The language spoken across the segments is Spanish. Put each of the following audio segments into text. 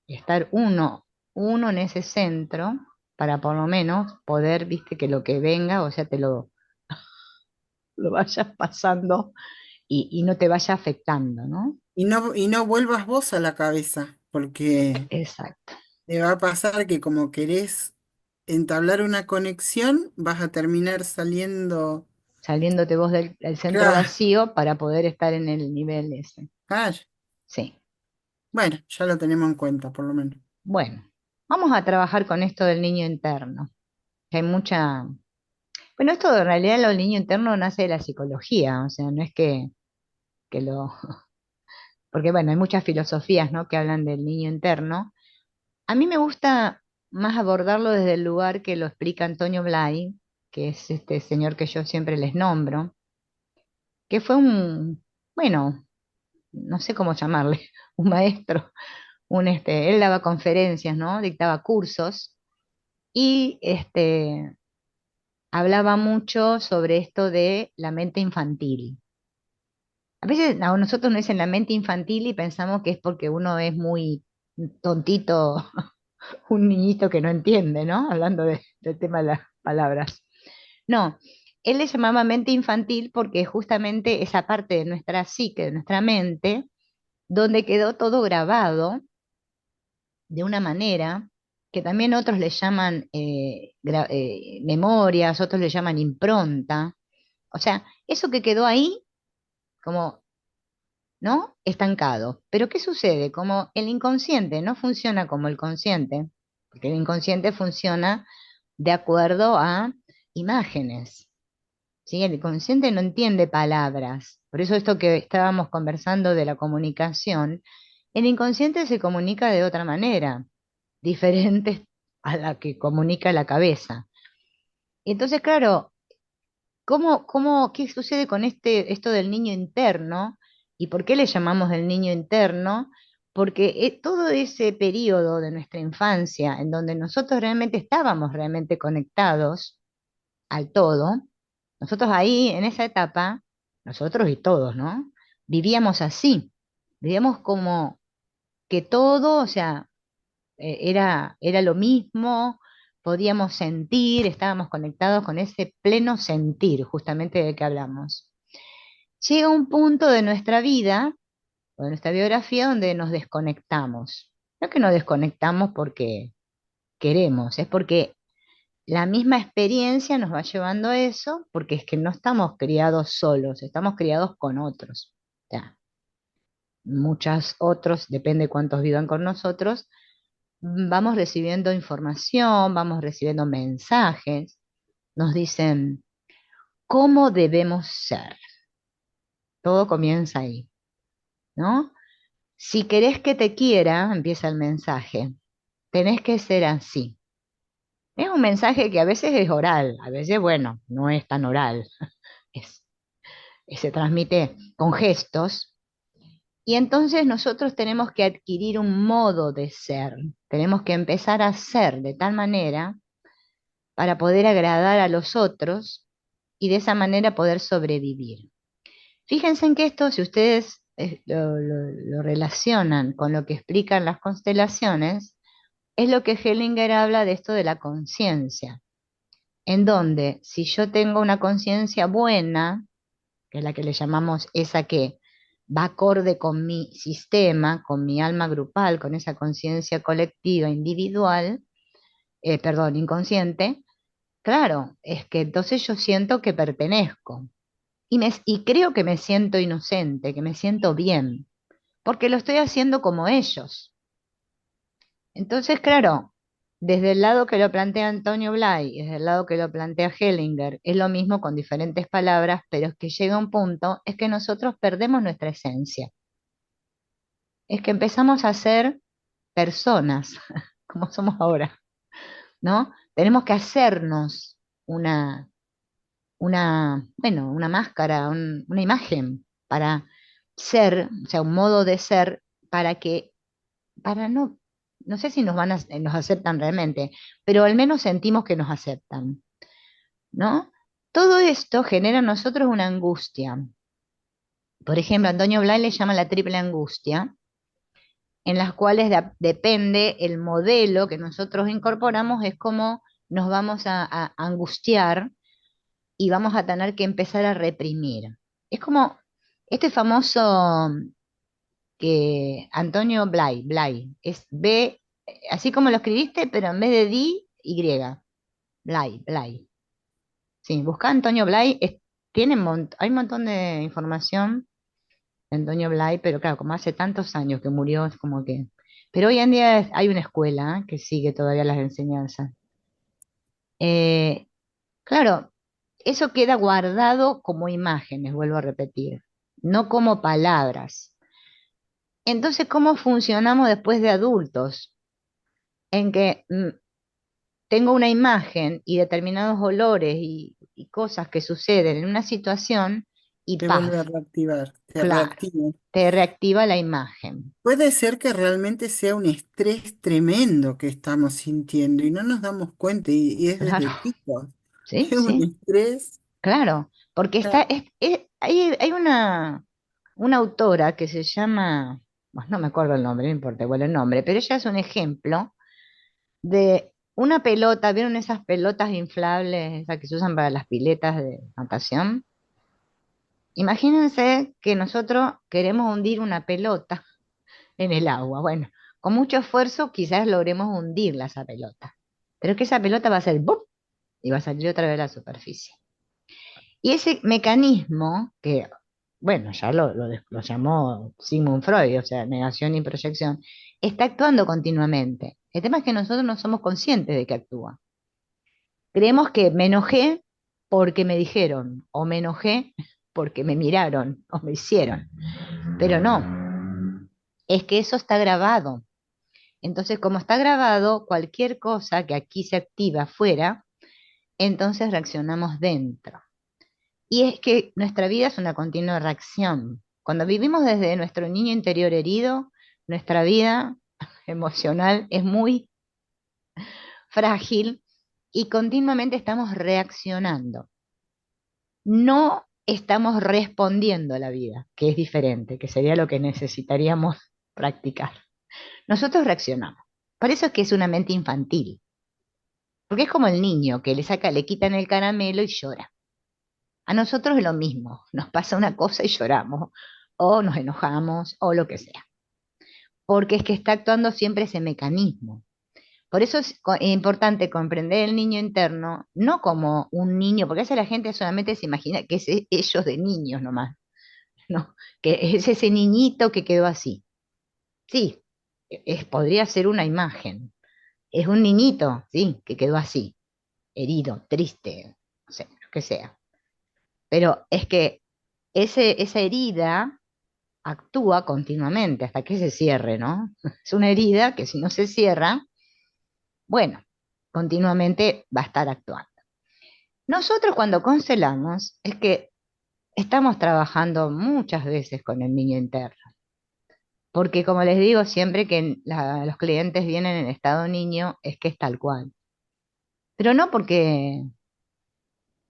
estar uno en ese centro para por lo menos poder, viste, que lo que venga, o sea, lo vayas pasando y no te vaya afectando, ¿no? Y no vuelvas vos a la cabeza, porque Exacto. te va a pasar que como querés entablar una conexión, vas a terminar saliendo. Saliéndote vos del centro Claro, vacío para poder estar en el nivel ese. claro. Sí. Bueno, ya lo tenemos en cuenta, por lo menos. Bueno, vamos a trabajar con esto del niño interno. Que hay mucha... Bueno, esto en realidad lo del niño interno nace de la psicología, o sea, no es que lo... Porque bueno, hay muchas filosofías, ¿no? Que hablan del niño interno. A mí me gusta más abordarlo desde el lugar que lo explica Antonio Blay, que es este señor que yo siempre les nombro, que fue bueno, no sé cómo llamarle, un maestro, él daba conferencias, ¿no? Dictaba cursos y hablaba mucho sobre esto de la mente infantil. A veces a nosotros nos dicen la mente infantil y pensamos que es porque uno es muy tontito, un niñito que no entiende, ¿no? Hablando del tema de las palabras. No, él le llamaba mente infantil porque justamente esa parte de nuestra psique, de nuestra mente, donde quedó todo grabado de una manera que también otros le llaman memorias, otros le llaman impronta. O sea, eso que quedó ahí, como, ¿no? Estancado. Pero ¿qué sucede? Como el inconsciente no funciona como el consciente, porque el inconsciente funciona de acuerdo a imágenes. ¿Sí? El inconsciente no entiende palabras. Por eso esto que estábamos conversando de la comunicación, el inconsciente se comunica de otra manera, diferente a la que comunica la cabeza. Entonces, claro, qué sucede con esto del niño interno? ¿Y por qué le llamamos el niño interno? Porque todo ese periodo de nuestra infancia en donde nosotros realmente estábamos realmente conectados al todo, nosotros ahí, en esa etapa, nosotros y todos, ¿no? Vivíamos así, vivíamos como que todo, o sea, era lo mismo, podíamos sentir, estábamos conectados con ese pleno sentir, justamente de que hablamos. Llega un punto de nuestra vida, o de nuestra biografía, donde nos desconectamos. No es que nos desconectamos porque queremos, es porque la misma experiencia nos va llevando a eso, porque es que no estamos criados solos, estamos criados con otros. O sea, muchos otros, depende cuántos vivan con nosotros, vamos recibiendo información, vamos recibiendo mensajes, nos dicen cómo debemos ser. Todo comienza ahí, ¿no? Si querés que te quiera, empieza el mensaje, tenés que ser así. Es un mensaje que a veces es oral, a veces, bueno, no es tan oral, es se transmite con gestos, y entonces nosotros tenemos que adquirir un modo de ser, tenemos que empezar a ser de tal manera para poder agradar a los otros y de esa manera poder sobrevivir. Fíjense en que esto, si ustedes lo relacionan con lo que explican las constelaciones, es lo que Hellinger habla de esto de la conciencia, en donde si yo tengo una conciencia buena, que es la que le llamamos esa que va acorde con mi sistema, con mi alma grupal, con esa conciencia colectiva, individual, perdón, inconsciente, claro, es que entonces yo siento que pertenezco y creo que me siento inocente, que me siento bien, porque lo estoy haciendo como ellos. Entonces, claro, desde el lado que lo plantea Antonio Blay y desde el lado que lo plantea Hellinger, es lo mismo con diferentes palabras, pero es que llega un punto, es que nosotros perdemos nuestra esencia, es que empezamos a ser personas, como somos ahora, ¿no? Tenemos que hacernos una, bueno, una máscara, una imagen para ser, o sea, un modo de ser para que para no sé si nos aceptan realmente, pero al menos sentimos que nos aceptan, ¿no? Todo esto genera en nosotros una angustia. Por ejemplo, Antonio Blay le llama la triple angustia, en las cuales depende el modelo que nosotros incorporamos, es como nos vamos a angustiar y vamos a tener que empezar a reprimir. Es como este famoso que Antonio Blay, es B, así como lo escribiste, pero en vez de Y, Blay. Sí, busca Antonio Blay, hay un montón de información de Antonio Blay, pero claro, como hace tantos años que murió, es como que... Pero hoy en día hay una escuela, que sigue todavía las enseñanzas. Eh, claro, eso queda guardado como imágenes, vuelvo a repetir, no como palabras. Entonces, ¿cómo funcionamos después de adultos? En que tengo una imagen y determinados olores y cosas que suceden en una situación y Te vuelve a paz, reactivar, te claro, reactiva. te reactiva la imagen. Puede ser que realmente sea un estrés tremendo que estamos sintiendo y no nos damos cuenta y es Claro, desde chicos. sí, Es un sí, estrés. claro, porque Claro. hay una autora que se llama, bueno, no me acuerdo el nombre, no importa igual el nombre, pero ella es un ejemplo de una pelota, ¿vieron esas pelotas inflables, esas que se usan para las piletas de natación? Imagínense que nosotros queremos hundir una pelota en el agua. Bueno, con mucho esfuerzo quizás logremos hundirla esa pelota, pero es que esa pelota va a hacer ¡bum! Y va a salir otra vez a la superficie. Y ese mecanismo, que, bueno, ya lo llamó Sigmund Freud, o sea, negación y proyección, está actuando continuamente. El tema es que nosotros no somos conscientes de que actúa. Creemos que me enojé porque me dijeron, o me enojé porque me miraron, o me hicieron. Pero no, es que eso está grabado. Entonces, como está grabado, cualquier cosa que aquí se activa afuera, entonces reaccionamos dentro. Y es que nuestra vida es una continua reacción. Cuando vivimos desde nuestro niño interior herido, nuestra vida emocional es muy frágil y continuamente estamos reaccionando. No estamos respondiendo a la vida, que es diferente, que sería lo que necesitaríamos practicar. Nosotros reaccionamos. Por eso es que es una mente infantil, porque es como el niño que le quitan el caramelo y llora. A nosotros es lo mismo, nos pasa una cosa y lloramos, o nos enojamos, o lo que sea, porque es que está actuando siempre ese mecanismo. Por eso es importante comprender el niño interno, no como un niño, porque a veces la gente solamente se imagina que es ellos de niños nomás, ¿no? Que es ese niñito que quedó así. Sí, podría ser una imagen. Es un niñito, sí, que quedó así, herido, triste, no sé, lo que sea. Pero es que esa herida actúa continuamente hasta que se cierre, ¿no? Es una herida que si no se cierra, bueno, continuamente va a estar actuando. Nosotros cuando constelamos es que estamos trabajando muchas veces con el niño interno, porque como les digo siempre que los clientes vienen en estado niño, es que es tal cual. Pero no porque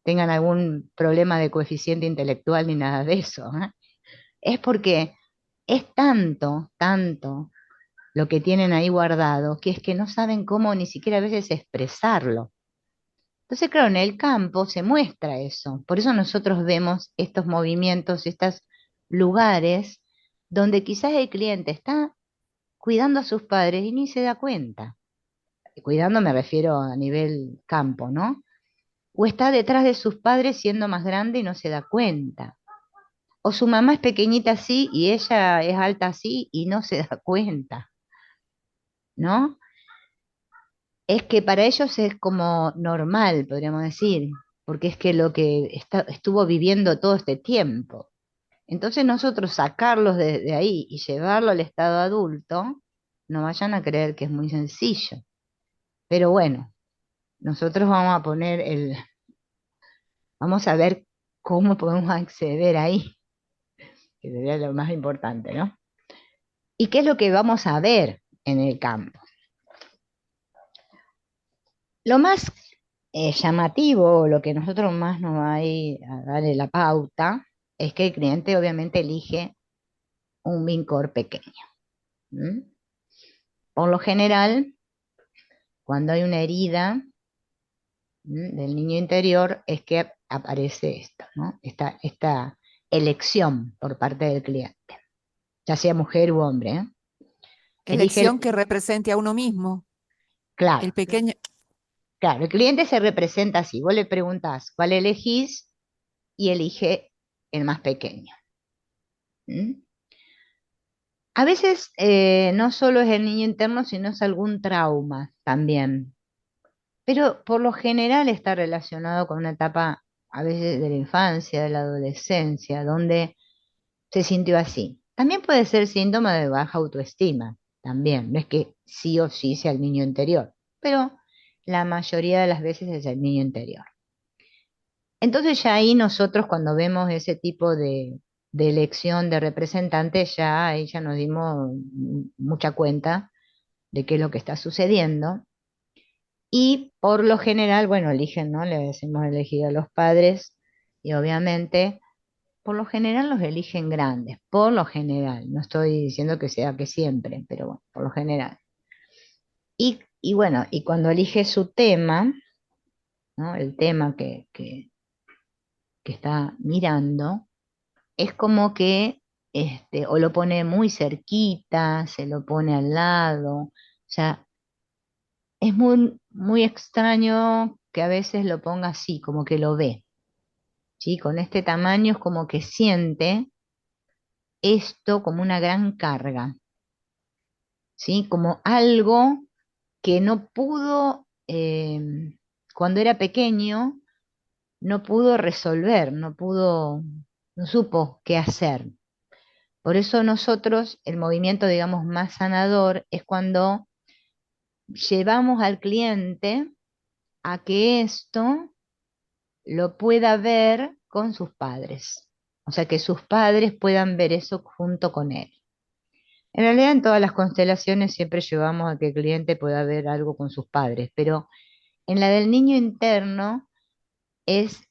tengan algún problema de coeficiente intelectual ni nada de eso, ¿eh? Es porque es tanto, tanto lo que tienen ahí guardado, que es que no saben cómo ni siquiera a veces expresarlo. Entonces, claro, en el campo se muestra eso. Por eso nosotros vemos estos movimientos, estos lugares donde quizás el cliente está cuidando a sus padres y ni se da cuenta. Cuidando me refiero a nivel campo, ¿no? O está detrás de sus padres siendo más grande y no se da cuenta. O su mamá es pequeñita así y ella es alta así y no se da cuenta, ¿no? Es que para ellos es como normal, podríamos decir, porque es que lo que estuvo viviendo todo este tiempo. Entonces nosotros sacarlos de ahí y llevarlo al estado adulto, no vayan a creer que es muy sencillo. Pero bueno, nosotros vamos a ver cómo podemos acceder ahí, que sería lo más importante, ¿no? ¿Y qué es lo que vamos a ver en el campo? Lo más llamativo, lo que nosotros más nos va a ir a darle la pauta, es que el cliente obviamente elige un Vincor pequeño. ¿M? Por lo general, cuando hay una herida del niño interior, es que aparece esto, ¿no? Esta elección por parte del cliente, ya sea mujer u hombre, ¿eh? Elige Elección que represente a uno mismo. claro, El pequeño, claro, el cliente se representa así. Vos le preguntás cuál elegís y elige el más pequeño. ¿Mm? A veces no solo es el niño interno, sino es algún trauma también. Pero por lo general está relacionado con una etapa a veces de la infancia, de la adolescencia, donde se sintió así. También puede ser síntoma de baja autoestima, también. No es que sí o sí sea el niño interior, pero la mayoría de las veces es el niño interior. Entonces ya ahí nosotros cuando vemos ese tipo de elección de representantes, ya ahí ya nos dimos mucha cuenta de qué es lo que está sucediendo. Y por lo general, bueno, eligen, ¿no? Les hemos elegido a los padres y obviamente, por lo general los eligen grandes, por lo general. No estoy diciendo que sea que siempre, pero bueno, por lo general. Y bueno, y cuando elige su tema, ¿no? El tema que está mirando, es como que o lo pone muy cerquita, se lo pone al lado. O sea, es muy extraño que a veces lo ponga así, como que lo ve. ¿Sí? Con este tamaño es como que siente esto como una gran carga, ¿sí? Como algo que no pudo, cuando era pequeño, no pudo resolver, no supo qué hacer. Por eso nosotros, el movimiento, digamos, más sanador es cuando llevamos al cliente a que esto lo pueda ver con sus padres. O sea, que sus padres puedan ver eso junto con él. En realidad, en todas las constelaciones siempre llevamos a que el cliente pueda ver algo con sus padres, pero en la del niño interno es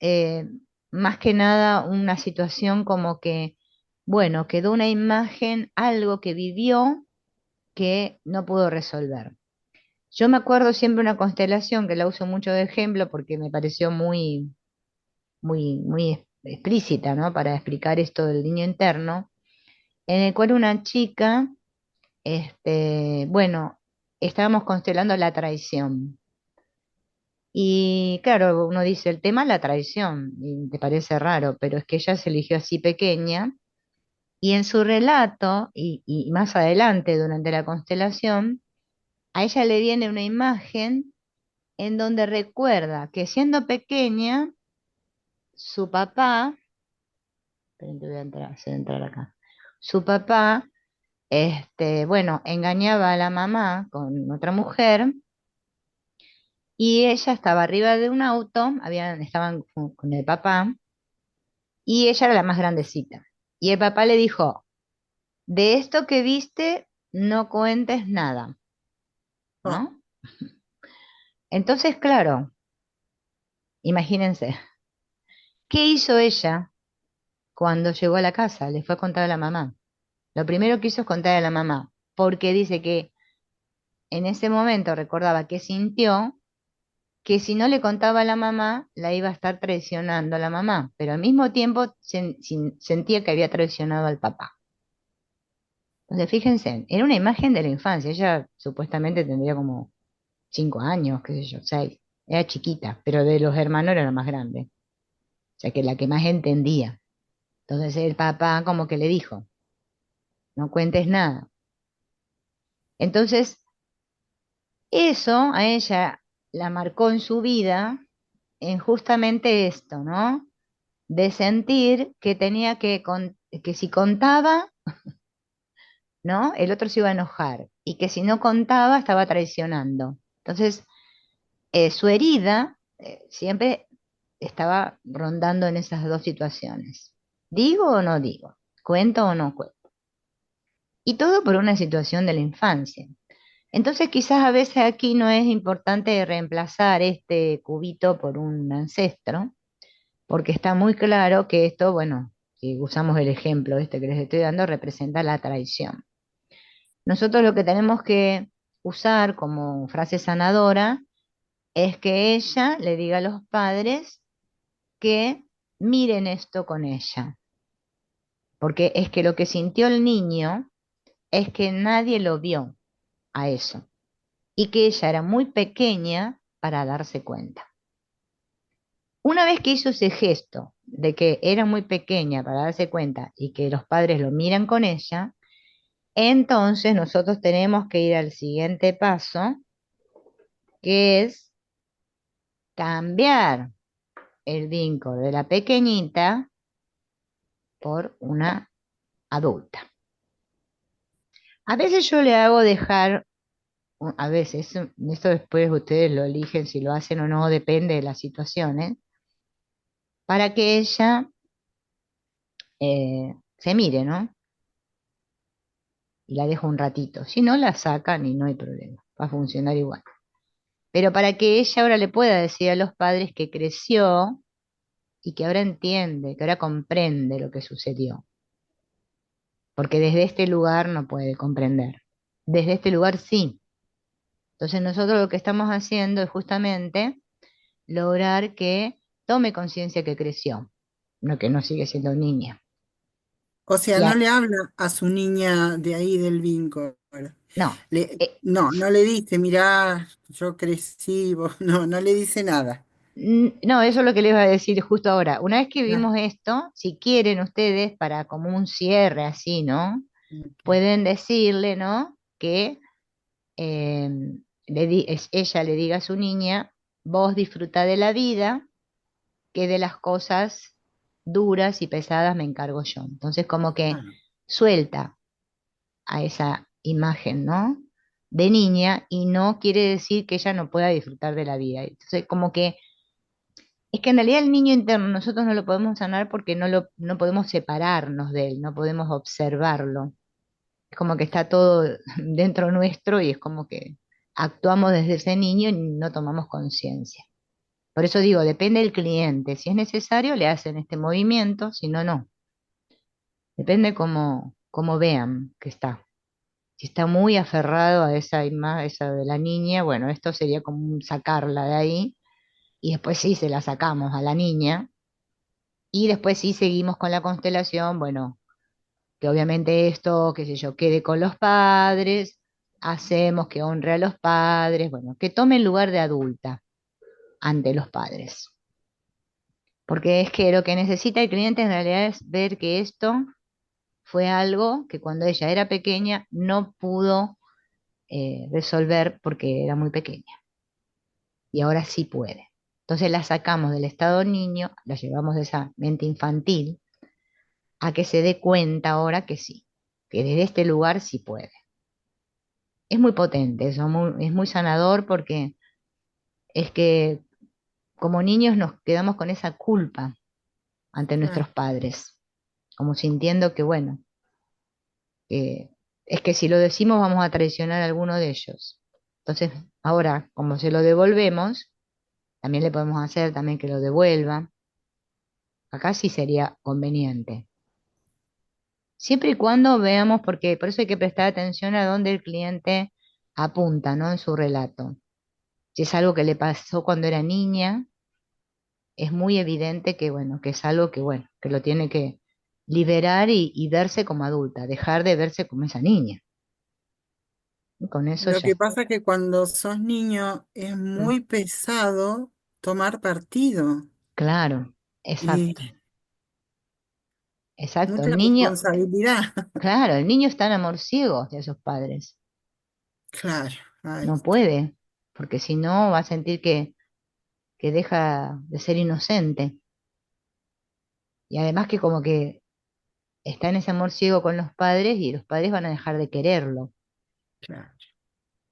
más que nada una situación como que, bueno, quedó una imagen, algo que vivió que no pudo resolver. Yo me acuerdo siempre una constelación que la uso mucho de ejemplo porque me pareció muy explícita, ¿no? Para explicar esto del niño interno, en el cual una chica, bueno, estábamos constelando la traición. Y claro, uno dice el tema la traición, y te parece raro, pero es que ella se eligió así pequeña, y en su relato, y más adelante durante la constelación, a ella le viene una imagen en donde recuerda que siendo pequeña, su papá, esperen que voy a entrar, hacer entrar acá, su papá, bueno, engañaba a la mamá con otra mujer, y ella estaba arriba de un auto, estaban con el papá, y ella era la más grandecita. Y el papá le dijo, de esto que viste, no cuentes nada, Oh, ¿no? Entonces, claro, imagínense, ¿qué hizo ella cuando llegó a la casa? Le fue a contar a la mamá. Lo primero que hizo es contar a la mamá, porque dice que en ese momento recordaba que sintió que si no le contaba a la mamá, la iba a estar traicionando a la mamá, pero al mismo tiempo sentía que había traicionado al papá. Entonces, fíjense, era una imagen de la infancia. Ella supuestamente tendría como 5 años, qué sé yo, 6. Era chiquita, pero de los hermanos era la más grande. O sea, que la que más entendía. Entonces el papá como que le dijo, no cuentes nada. Entonces, eso a ella la marcó en su vida en justamente esto, ¿no? De sentir que tenía que si contaba, ¿no? El otro se iba a enojar y que si no contaba estaba traicionando. Entonces, su herida siempre estaba rondando en esas dos situaciones. ¿Digo o no digo? ¿Cuento o no cuento? Y todo por una situación de la infancia. Entonces, quizás a veces aquí no es importante reemplazar este cubito por un ancestro, porque está muy claro que esto, bueno, si usamos el ejemplo este que les estoy dando, representa la traición. Nosotros lo que tenemos que usar como frase sanadora es que ella le diga a los padres que miren esto con ella, porque es que lo que sintió el niño es que nadie lo vio a eso y que ella era muy pequeña para darse cuenta. Una vez que hizo ese gesto de que era muy pequeña para darse cuenta y que los padres lo miran con ella, entonces nosotros tenemos que ir al siguiente paso, que es cambiar el vínculo de la pequeñita por una adulta. A veces yo le hago dejar, a veces, esto después ustedes lo eligen si lo hacen o no, depende de las situaciones, para que ella se mire, ¿no? Y la dejo un ratito. Si no, la sacan y no hay problema, va a funcionar igual. Pero para que ella ahora le pueda decir a los padres que creció y que ahora entiende, que ahora comprende lo que sucedió. Porque desde este lugar no puede comprender. Desde este lugar sí. Entonces nosotros lo que estamos haciendo es justamente lograr que tome conciencia que creció, no que no sigue siendo niña. O sea, Y no le habla a su niña de ahí del vínculo. no, eh, No, no le dice, mirá, yo crecí, no, no le dice nada. no, eso es lo que les iba a decir justo ahora. Una vez que Ah, vimos esto, si quieren ustedes, para como un cierre así, ¿no? ok. Pueden decirle, ¿no? Que eh, ella le diga a su niña, vos disfruta de la vida, que de las cosas duras y pesadas me encargo yo. Entonces como que Ah, suelta a esa imagen, ¿no? De niña y no quiere decir que ella no pueda disfrutar de la vida. Entonces como que es que en realidad el niño interno nosotros no lo podemos sanar porque no podemos separarnos de él, no podemos observarlo. Es como que está todo dentro nuestro y es como que actuamos desde ese niño y no tomamos conciencia. Por eso digo, depende del cliente. Si es necesario, le hacen este movimiento, si no, no. Depende cómo vean que está. Si está muy aferrado a esa imagen, esa de la niña, bueno, esto sería como un sacarla de ahí y después sí se la sacamos a la niña y después sí seguimos con la constelación, bueno, que obviamente esto, qué sé yo, quede con los padres, hacemos que honre a los padres, bueno, que tome el lugar de adulta ante los padres. Porque es que lo que necesita el cliente en realidad es ver que esto fue algo que cuando ella era pequeña no pudo resolver porque era muy pequeña y ahora sí puede. Entonces la sacamos del estado niño, la llevamos de esa mente infantil a que se dé cuenta ahora que sí, que desde este lugar sí puede. Es muy potente eso, es muy sanador porque es que como niños nos quedamos con esa culpa ante claro, nuestros padres, como sintiendo que, bueno, que es que si lo decimos vamos a traicionar a alguno de ellos. Entonces, ahora, como se lo devolvemos, también le podemos hacer también que lo devuelva. Acá sí sería conveniente. Siempre y cuando veamos, porque por eso hay que prestar atención a dónde el cliente apunta, ¿no? En su relato. Si es algo que le pasó cuando era niña, es muy evidente que, bueno, que es algo que, bueno, que lo tiene que liberar y verse como adulta, dejar de verse como esa niña. Y con eso lo ya. que pasa es que cuando sos niño es Mm, muy pesado tomar partido claro, y exacto, exacto. mucha El niño, responsabilidad. claro, el niño está en amor ciego de esos padres. Claro, ahí No está. puede, porque si no va a sentir que deja de ser inocente. Y además que como que está en ese amor ciego con los padres y los padres van a dejar de quererlo. Claro.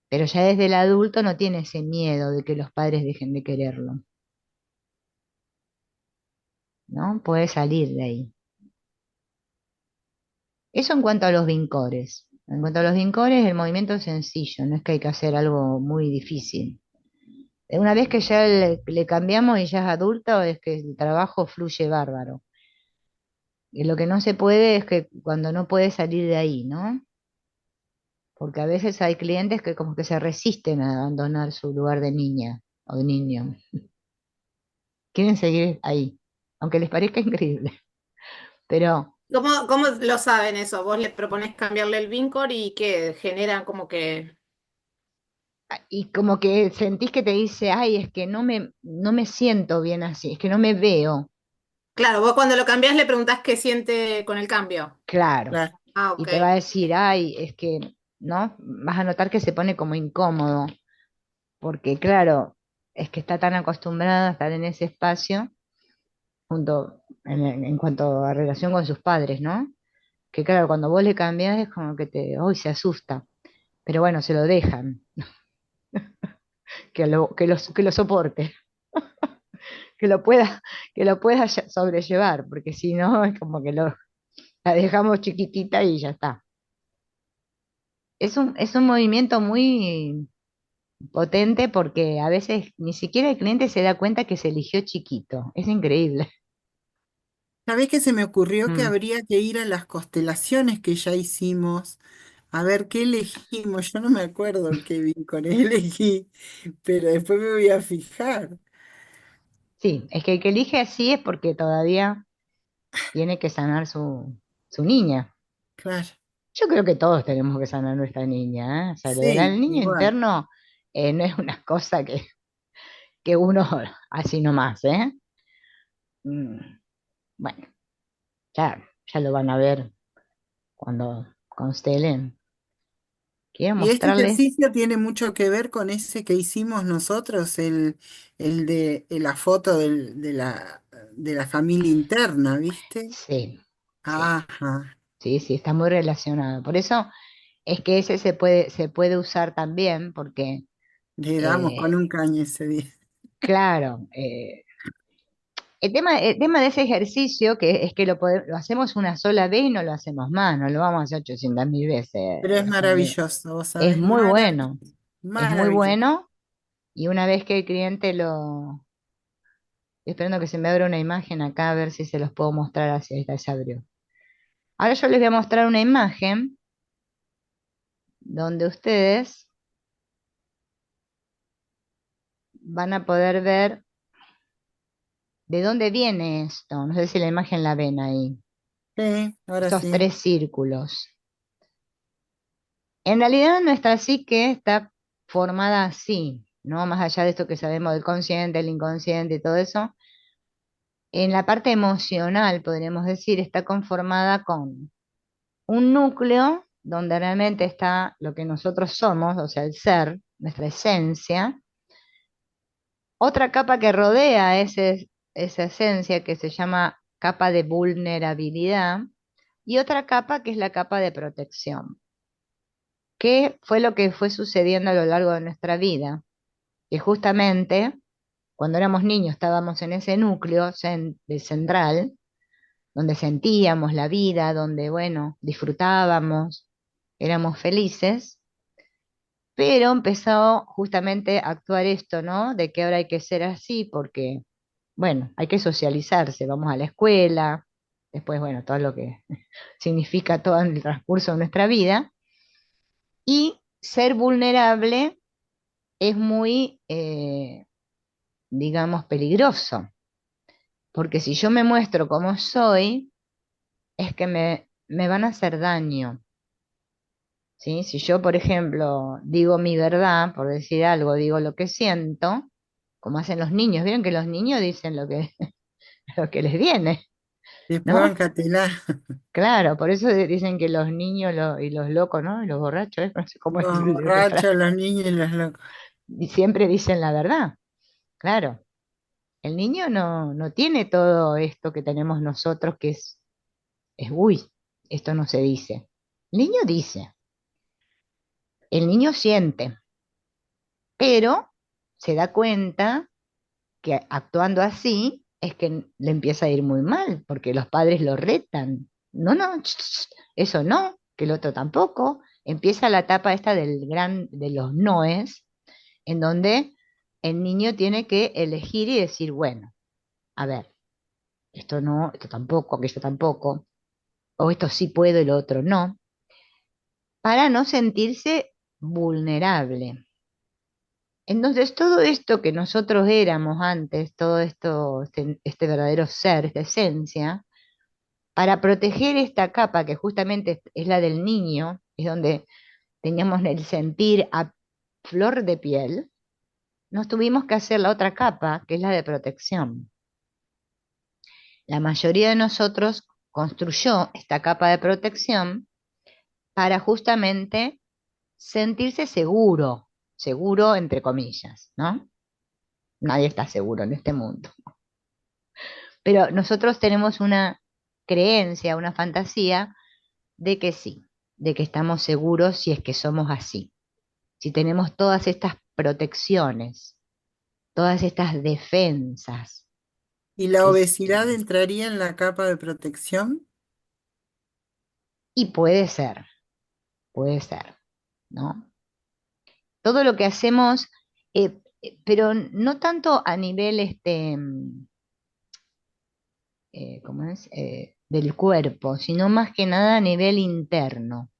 Pero ya desde el adulto no tiene ese miedo de que los padres dejen de quererlo, ¿no? Puede salir de ahí. Eso en cuanto a los vincores. En cuanto a los vincores, el movimiento es sencillo, no es que hay que hacer algo muy difícil. Una vez que ya le cambiamos y ya es adulto, es que el trabajo fluye bárbaro. Y lo que no se puede es que cuando no puede salir de ahí, ¿no? porque a veces hay clientes que como que se resisten a abandonar su lugar de niña o de niño. Quieren seguir ahí, aunque les parezca increíble. Pero, ¿Cómo lo saben eso? Vos le proponés cambiarle el vínculo y que generan como que... y como que sentís que te dice, ay, es que no me siento bien así, es que no me veo. Claro, vos cuando lo cambiás le preguntás qué siente con el cambio. Claro. Claro. Ah, Y ok. te va a decir, ay, es que, ¿no? Vas a notar que se pone como incómodo, porque claro, es que está tan acostumbrada a estar en ese espacio, junto, en cuanto a relación con sus padres, ¿no? Que claro, cuando vos le cambias es como que hoy se asusta, pero bueno, se lo dejan, que lo soporte, que lo pueda, que lo pueda sobrellevar, porque si no es como que la dejamos chiquitita y ya está. Es un movimiento muy potente porque a veces ni siquiera el cliente se da cuenta que se eligió chiquito. Es increíble. ¿Sabés qué se me ocurrió? Que Mm, habría que ir a las constelaciones que ya hicimos, a ver qué elegimos. Yo no me acuerdo qué vínculo elegí, pero después me voy a fijar. sí, es que el que elige así es porque todavía tiene que sanar su niña. Claro, Yo creo que todos tenemos que sanar nuestra niña, ¿eh? O sea, lo sí, del niño igual. interno no es una cosa que uno así nomás, ¿eh? Mm, bueno, ya lo van a ver cuando constelen. Quiero Y este mostrarles, ejercicio tiene mucho que ver con ese que hicimos nosotros, el de la foto de la familia interna, ¿viste? sí, sí, Ajá, sí, sí, está muy relacionado. Por eso es que ese se puede usar también, porque, le damos con eh, un caño ese día. claro, el tema de ese ejercicio que es que lo hacemos una sola vez y no lo hacemos más, no lo vamos a hacer 800.000 veces, Pero es Sandra. maravilloso, vos Es sabés, muy bueno, maravilloso, es muy maravilloso. bueno, y una vez que el cliente estoy esperando que se me abra una imagen acá a ver si se los puedo mostrar así, ahí está, se abrió. Ahora yo les voy a mostrar una imagen donde ustedes van a poder ver de dónde viene esto. No sé si la imagen la ven ahí. Sí, ahora Esos sí. 3 círculos. En realidad nuestra psique está formada así, ¿no? Más allá de esto que sabemos del consciente, el inconsciente y todo eso, en la parte emocional, podríamos decir, está conformada con un núcleo donde realmente está lo que nosotros somos, o sea, el ser, nuestra esencia, otra capa que rodea esa esencia que se llama capa de vulnerabilidad y otra capa que es la capa de protección. ¿Qué fue lo que fue sucediendo a lo largo de nuestra vida? Que justamente cuando éramos niños estábamos en ese núcleo central, donde sentíamos la vida, donde, bueno, disfrutábamos, éramos felices, pero empezó justamente a actuar esto, ¿no? De que ahora hay que ser así porque, bueno, hay que socializarse, vamos a la escuela, después, bueno, todo lo que significa todo en el transcurso de nuestra vida, y ser vulnerable es muy, digamos, peligroso, porque si yo me muestro como soy, es que me van a hacer daño, ¿sí? Si yo, por ejemplo, digo mi verdad, por decir algo, digo lo que siento, como hacen los niños, vieron que los niños dicen lo que, lo que les viene, Después ¿no? bancatelá. Claro, por eso dicen que los niños y los locos, ¿no? Y los borrachos, no sé cómo es Los el refrán, borrachos, los niños y los locos. y siempre dicen la verdad, claro. El niño no tiene todo esto que tenemos nosotros, que uy, esto no se dice. El niño dice, el niño siente, pero se da cuenta que actuando así es que le empieza a ir muy mal, porque los padres lo retan. No, no, eso no, que el otro tampoco. Empieza la etapa esta de los noes, en donde el niño tiene que elegir y decir, bueno, a ver, esto no, esto tampoco, aquello tampoco, o esto sí puedo y lo otro no. para no sentirse vulnerable. Entonces, todo esto que nosotros éramos antes, todo esto, este verdadero ser, esta esencia, para proteger esta capa que justamente es la del niño, es donde teníamos el sentir a flor de piel, nos tuvimos que hacer la otra capa, que es la de protección. La mayoría de nosotros construyó esta capa de protección para justamente sentirse seguro, seguro entre comillas, ¿no? Nadie está seguro en este mundo. Pero nosotros tenemos una creencia, una fantasía de que sí, de que estamos seguros si es que somos así, si tenemos todas estas protecciones, todas estas defensas. ¿Y la si- obesidad entraría en la capa de protección? y puede ser, ¿no? Todo lo que hacemos, pero no tanto a nivel ¿cómo es? Del cuerpo, sino más que nada a nivel interno.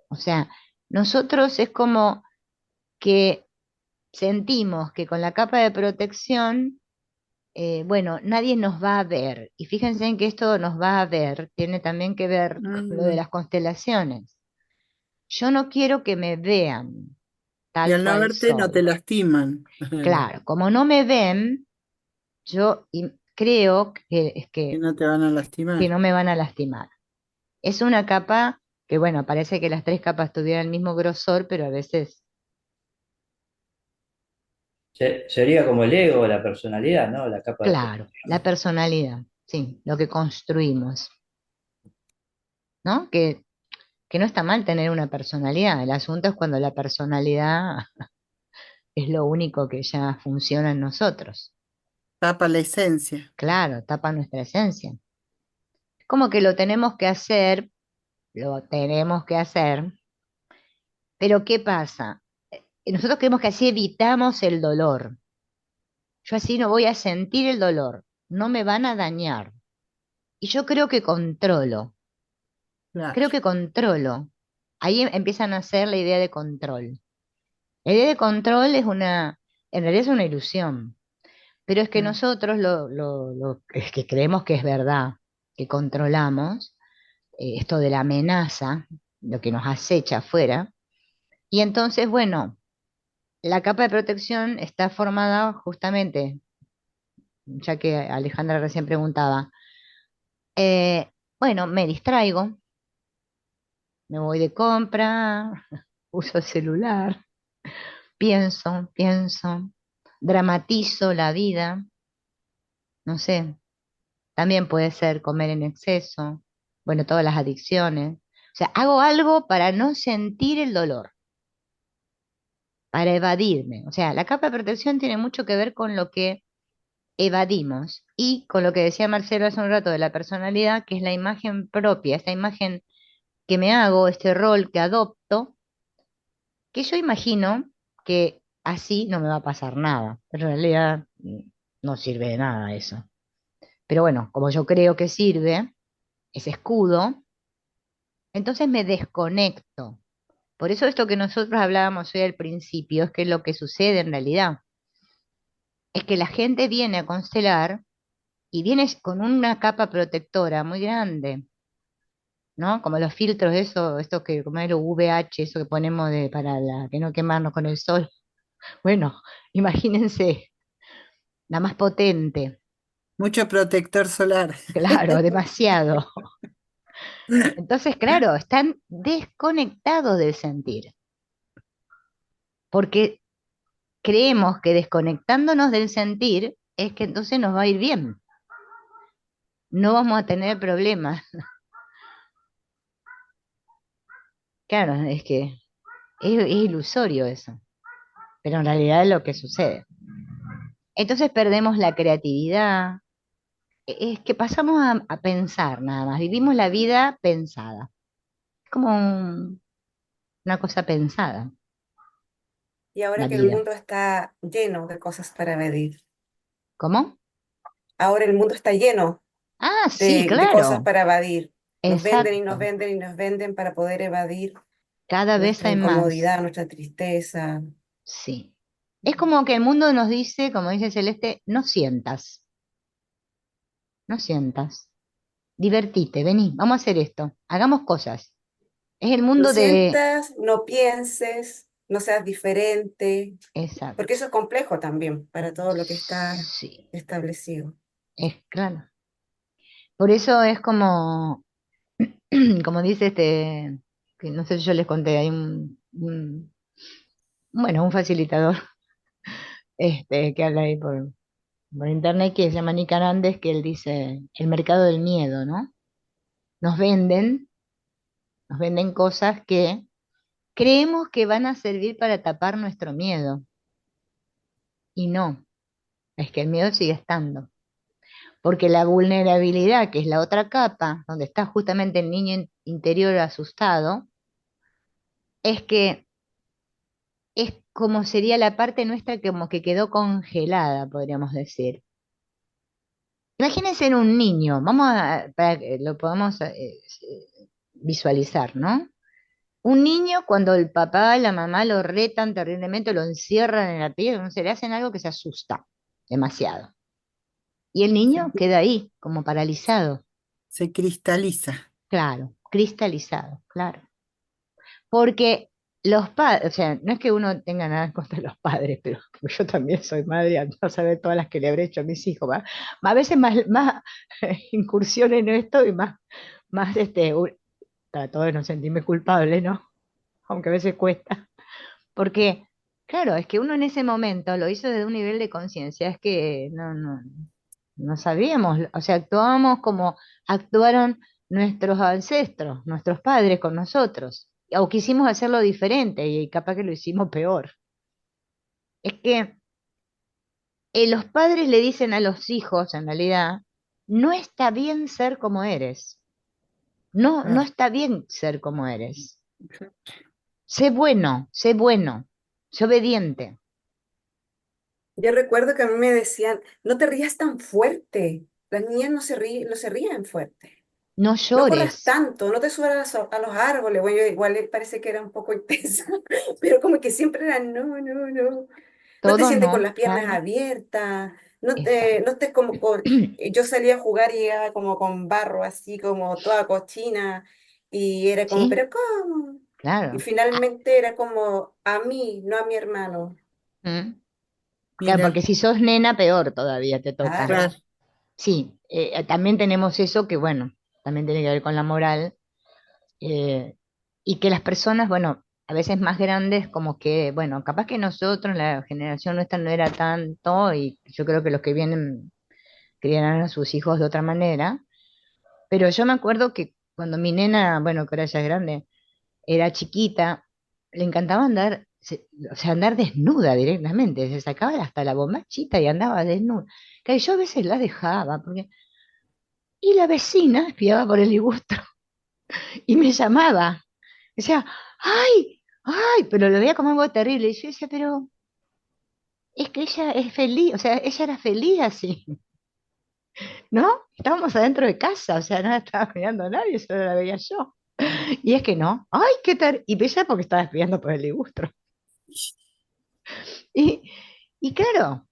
O sea, nosotros es como que sentimos que con la capa de protección, bueno, nadie nos va a ver. Y fíjense en que esto nos va a ver, tiene también que ver con lo de Mm. las constelaciones. Yo no quiero que me vean Y tal al no cual verte no te soy. lastiman. Claro, como no me ven, creo que es Que no te van a que lastimar. no me van a lastimar. Es una capa que, bueno, parece que las tres capas tuvieran el mismo grosor, pero a veces, Sería como el ego, la personalidad, ¿no? La capa de claro, la protección. personalidad, sí, lo que construimos, ¿no? Que no está mal tener una personalidad. El asunto es cuando la personalidad es lo único que ya funciona en nosotros. Tapa la esencia. Claro, tapa nuestra esencia. Como que lo tenemos que hacer, lo tenemos que hacer, pero ¿qué pasa? Nosotros creemos que así evitamos el dolor. Yo así no voy a sentir el dolor, no me van a dañar. Y yo Claro. creo que controlo. Ahí empiezan a hacer la idea de control. La idea de control en realidad es una ilusión, pero es que Mm. nosotros es que creemos que es verdad, que controlamos esto de la amenaza, lo que nos acecha afuera. Y entonces, bueno, la capa de protección está formada justamente, ya que Alejandra recién preguntaba, bueno, me distraigo, me voy de compra, uso el celular, pienso, dramatizo la vida, no sé, también puede ser comer en exceso, bueno, todas las adicciones. O sea, hago algo para no sentir el dolor, para evadirme. O sea, la capa de protección tiene mucho que ver con lo que evadimos y con lo que decía Marcelo hace un rato de la personalidad, que es la imagen propia, esta imagen que me hago, este rol que adopto, que yo imagino que así no me va a pasar nada, pero en realidad no sirve de nada eso. Pero bueno, como yo creo que sirve, ese escudo, entonces me desconecto. Por eso esto que nosotros hablábamos hoy al principio es que lo que sucede en realidad es que la gente viene a constelar y viene con una capa protectora muy grande, ¿no? Como los filtros, esto que como es lo VH, eso que ponemos para que no quemarnos con el sol. Bueno, imagínense, la más potente, Mucho protector solar. claro, demasiado. Entonces, claro, están desconectados del sentir, porque creemos que desconectándonos del sentir es que entonces nos va a ir bien, no vamos a tener problemas. Claro, es que es ilusorio eso, pero en realidad es lo que sucede. Entonces perdemos la creatividad, es que pasamos a pensar nada más, vivimos la vida pensada, es como una cosa pensada, Y la ahora que el vida. mundo está lleno de cosas para evadir, ¿Cómo? ahora el mundo está lleno Ah, sí, de cosas claro, para evadir. Nos venden y nos exacto. venden y nos venden para poder evadir Cada vez nuestra hay más, incomodidad, nuestra tristeza. sí. Es como que el mundo nos dice, como dice Celeste, no sientas, no sientas. Divertite, vení, vamos a hacer esto, hagamos cosas. Es el No mundo de... sientas, no pienses, no seas diferente, porque Exacto. eso es complejo también para todo lo que está Sí, establecido. es claro. Por eso es como, como dice que no sé si yo les conté, hay bueno, un facilitador que habla ahí por internet que se llama Nick Hernández, que él dice el mercado del miedo, ¿no? Nos venden, nos venden cosas que creemos que van a servir para tapar nuestro miedo. Y no, es que el miedo sigue estando. Porque la vulnerabilidad, que es la otra capa, donde está justamente el niño interior asustado, es que es como sería la parte nuestra como que quedó congelada, podríamos decir. Imagínense en un niño, para que lo podamos visualizar, ¿no? Un niño cuando el papá y la mamá lo retan terriblemente, lo encierran en la piel, no se le hacen algo que se asusta demasiado. Y el Se, niño queda ahí, como paralizado, se cristaliza. claro, cristalizado, claro. Porque los padres, o sea, no es que uno tenga nada en contra de los padres, pero yo también soy madre, a saber todas las que le habré hecho a mis hijos, ¿va? A veces más incursión en esto y más trato de no sentirme culpable, ¿no? Aunque a veces cuesta. Porque, claro, es que uno en ese momento lo hizo desde un nivel de conciencia, es que no sabíamos, o sea, actuábamos como actuaron nuestros ancestros, nuestros padres con nosotros, o quisimos hacerlo diferente y capaz que lo hicimos peor. Es que los padres le dicen a los hijos, en realidad, no está bien ser como eres, no Claro. está bien ser como eres. Sé bueno, sé obediente, Yo recuerdo que a mí me decían, no te rías tan fuerte. Las niñas no se ríen fuerte. no No corras llores, tanto, no te subas a los árboles. Bueno, yo igual parece que era un poco intensa, pero como que siempre era no, no, no. No te todo sientes con no, las piernas claro, abiertas, no exacto. estés como con... Yo salía a jugar y llegaba como con barro, así como toda cochina, y era como, ¿Sí? pero ¿cómo? Y Claro. finalmente era como a mí, no a mi hermano. ¿Mm? Claro, Mira, porque si sos nena, peor todavía te toca. Claro. claro. Sí, también tenemos eso que, bueno, también tiene que ver con la moral, eh, y que las personas, bueno, a veces más grandes, como que, bueno, capaz que nosotros, la generación nuestra no era tanto, y yo creo que los que vienen criarán a sus hijos de otra manera, pero yo me acuerdo que cuando mi nena, bueno, que ahora ya es grande, era chiquita, le encantaba andar, o sea, andar desnuda directamente, se sacaba hasta la bombachita y andaba desnuda. Que yo a veces la dejaba, y la vecina espiaba por el ligustro y me llamaba. Decía, ¡ay! ¡Ay! Pero lo veía como algo terrible. Y yo decía, pero es que ella es feliz, o sea, ella era feliz así, ¿no? Estábamos adentro de casa, o sea, no la estaba mirando a nadie, solo la veía yo. Y es que no, ¡ay, qué tal! Y ella porque estaba espiando por el ligustro. Y, y claro,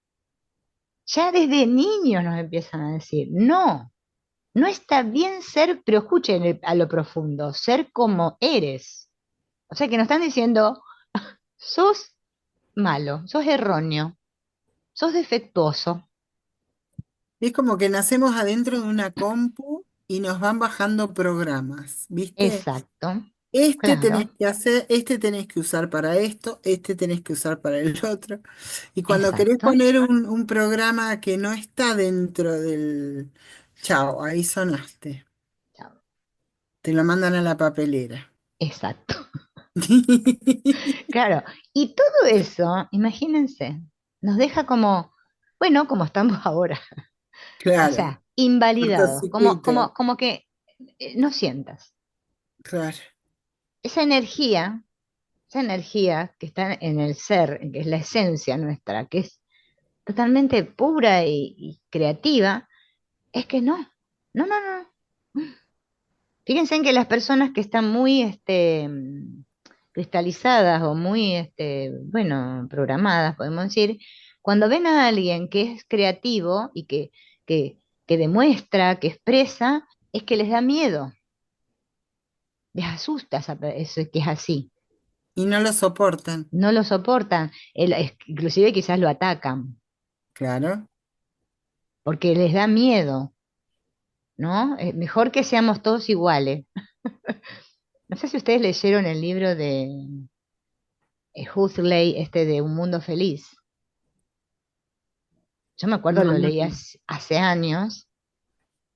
ya desde niños nos empiezan a decir, no, no está bien ser, pero escuchen a lo profundo, ser como eres. O sea que nos están diciendo, sos malo, sos erróneo, sos defectuoso. Es como que nacemos adentro de una compu y nos van bajando programas, ¿viste? Exacto, Este tenés claro, que hacer, este tenés que usar para esto, este tenés que usar para el otro. Y cuando querés exacto. poner un programa que no está dentro del... Chao, ahí sonaste. Chao. Te lo mandan a la papelera. Exacto, claro. Y todo eso, imagínense, nos deja como, bueno, como estamos ahora. O Claro, sea, invalidados, cortocircuito, como que no sientas. claro. Esa energía, esa energía que está en el ser, que es la esencia nuestra, que es totalmente pura y creativa, es que no. Fíjense en que las personas que están muy, cristalizadas o muy, bueno, programadas, podemos decir, cuando ven a alguien que es creativo y que, que demuestra, que expresa, es que les da miedo, les asusta eso que es así, Y no lo soportan, no lo soportan, inclusive quizás lo atacan, claro. porque les da miedo, ¿no? Mejor que seamos todos iguales. No sé si ustedes leyeron el libro de Huxley, de Un Mundo Feliz. Yo me acuerdo, No, lo no, leí hace años,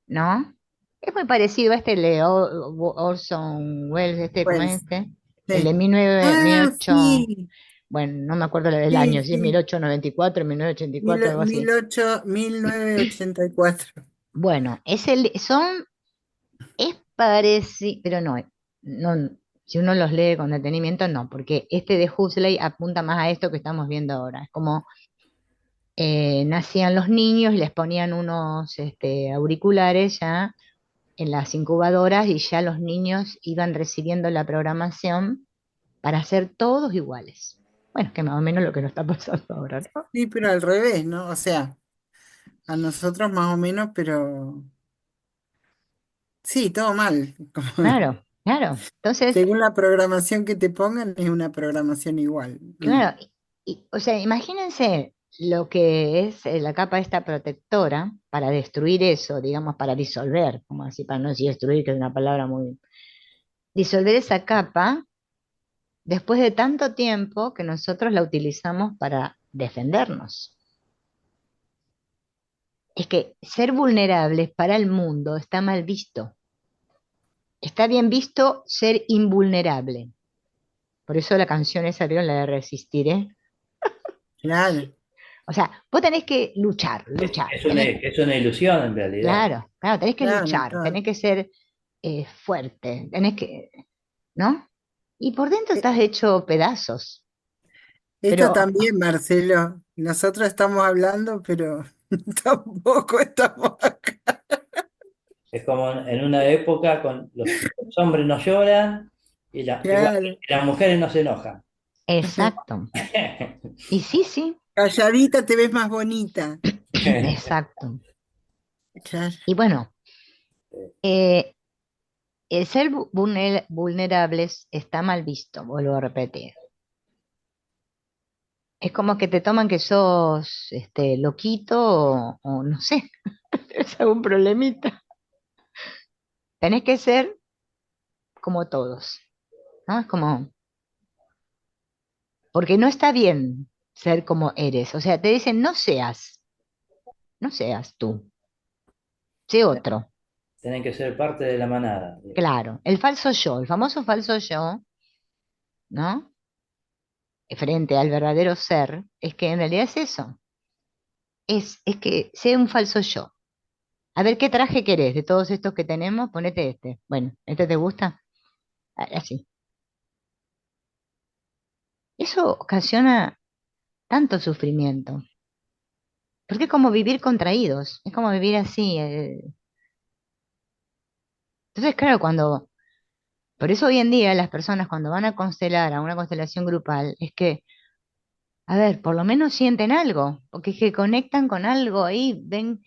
¿no? Es muy parecido a Orson Welles, ¿cómo es pues, El de sí. Ah, 18, sí, bueno, no me acuerdo el sí, año, si es sí. 1894, 1984, algo así. 1984. Bueno, es parecido, pero no, no, si uno los lee con detenimiento, no, porque este de Huxley apunta más a esto que estamos viendo ahora. Es como nacían los niños y les ponían unos auriculares ya en las incubadoras y ya los niños iban recibiendo la programación para ser todos iguales. Bueno, es que más o menos lo que nos está pasando ahora, ¿no? Sí, pero al revés, ¿no? O sea, a nosotros más o menos, pero sí, todo mal. Claro, claro. Entonces, Según la programación que te pongan, es una programación igual. claro, o sea, imagínense lo que es la capa esta protectora para destruir eso, digamos, para disolver, como así, para no decir destruir, que es una palabra muy... Disolver esa capa después de tanto tiempo que nosotros la utilizamos para defendernos. Es que ser vulnerables para el mundo está mal visto. Está bien visto ser invulnerable. Por eso la canción esa, ¿vieron? La de Resistiré. Claro, O sea, vos tenés que luchar, Es, luchar. es una, es una ilusión en realidad. Claro, claro, tenés que claro, luchar, claro. tenés que ser fuerte, tenés que, ¿no? Y por dentro Eh, estás hecho pedazos. Esto Pero, también, Marcelo. Nosotros estamos hablando, pero tampoco estamos acá. Es como en una época con los hombres no lloran igual, Claro, las mujeres no se enojan. exacto. Y sí, sí, calladita te ves más bonita. exacto. Claro. Y bueno, eh, el ser vulnerables está mal visto, vuelvo a repetir. Es como que te toman que sos loquito o no sé, es algún problemita. Tenés que ser como todos, ¿no? Es como, porque no está bien ser como eres. O sea, te dicen, no seas tú, sé otro. Tienen que ser parte de la manada. Claro, el falso yo, el famoso falso yo, ¿no? Frente al verdadero ser, es que en realidad es eso. Es que sé un falso yo. A ver qué traje querés de todos estos que tenemos, ponete este. Bueno, ¿este te gusta? Así. Eso ocasiona tanto sufrimiento. Porque es como vivir contraídos, es como vivir así. Entonces, claro, por eso hoy en día las personas cuando van a constelar a una constelación grupal, es que, a ver, por lo menos sienten algo, porque es que conectan con algo ahí, ven,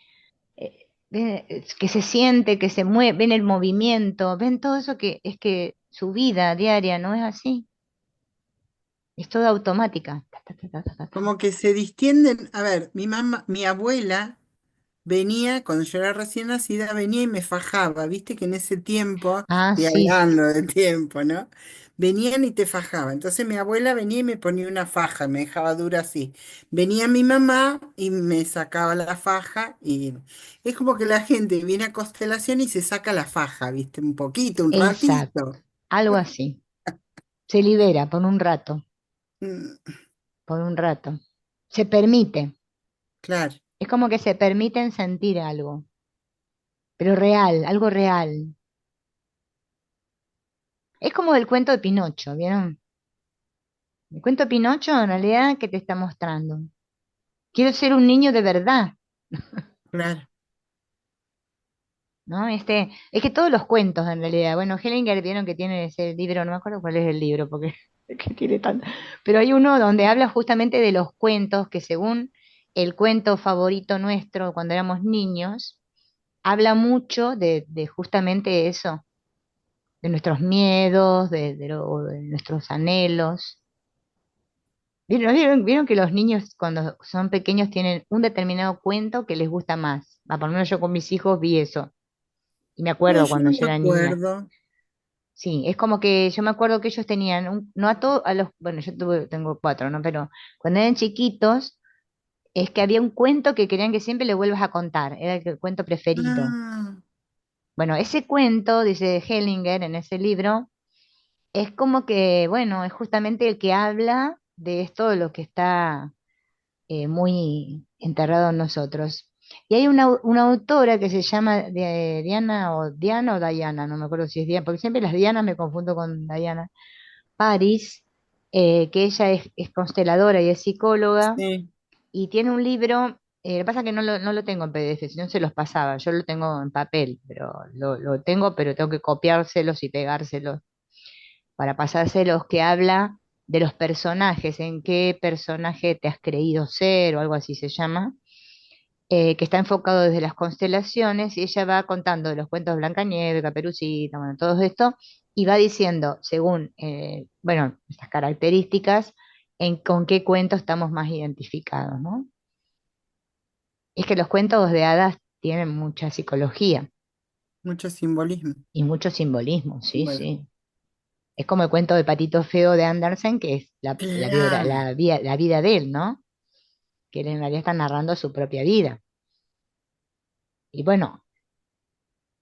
que se siente, que se mueve, ven el movimiento, ven todo eso que es que su vida diaria no es así, es toda automática. Ta, ta, ta, ta, ta, ta, ta. Como que se distienden. A ver, mi mamá, mi abuela venía, cuando yo era recién nacida, venía y me fajaba. Viste que en ese tiempo, Ah, estoy sí, hablando de tiempo, ¿no? Venían y te fajaba. Entonces mi abuela venía y me ponía una faja, me dejaba dura así. Venía mi mamá y me sacaba la faja y es como que la gente viene a constelación y se saca la faja, ¿viste? Un poquito, un exacto, ratito. algo así. Se libera Mm, por un rato. Se permite. claro, Es como que se permiten sentir algo, pero real, algo real. Es como el cuento de Pinocho, ¿vieron? El cuento de Pinocho en realidad, ¿qué te está mostrando? Quiero ser un niño de verdad, claro. ¿no? Es que todos los cuentos en realidad, bueno, Hellinger vieron que tiene ese libro, no me acuerdo cuál es el libro, porque que tiene tanto. Pero hay uno donde habla justamente de los cuentos, que según el cuento favorito nuestro cuando éramos niños, habla mucho de justamente eso, de nuestros miedos, de nuestros anhelos. ¿Vieron que los niños cuando son pequeños tienen un determinado cuento que les gusta más? Por lo menos yo con mis hijos vi eso. Y me No, acuerdo yo cuando no yo me era niña. acuerdo. Sí, es como que yo me acuerdo que ellos tenían, no a todos, a los, bueno, tengo cuatro, ¿no? Pero cuando eran chiquitos, es que había un cuento que querían que siempre le vuelvas a contar, era el cuento preferido. Ah, Bueno, ese cuento, dice Hellinger en ese libro, es como que, bueno, es justamente el que habla de esto, de lo que está muy enterrado en nosotros. Y hay una autora que se llama Diana o Diana, no me acuerdo si es Diana, porque siempre las Dianas me confundo con Diana Paris, que ella es consteladora y es psicóloga, sí. y tiene un libro, lo que pasa es que no lo tengo en PDF, si no se los pasaba, yo lo tengo en papel, pero lo tengo, pero tengo que copiárselos y pegárselos para pasárselos, que habla de los personajes, en qué personaje te has creído ser o algo así se llama, que está enfocado desde las constelaciones y ella va contando de los cuentos de Blancanieves, Caperucita, bueno, todo esto, y va diciendo, según, bueno, estas características, con qué cuento estamos más identificados, ¿no? Es que los cuentos de hadas tienen mucha psicología Mucho simbolismo. y mucho simbolismo, sí, Bueno, sí. Es como el cuento de Patito Feo de Andersen, que es claro. la vida de él, ¿no? Que él en realidad está narrando su propia vida. Y bueno,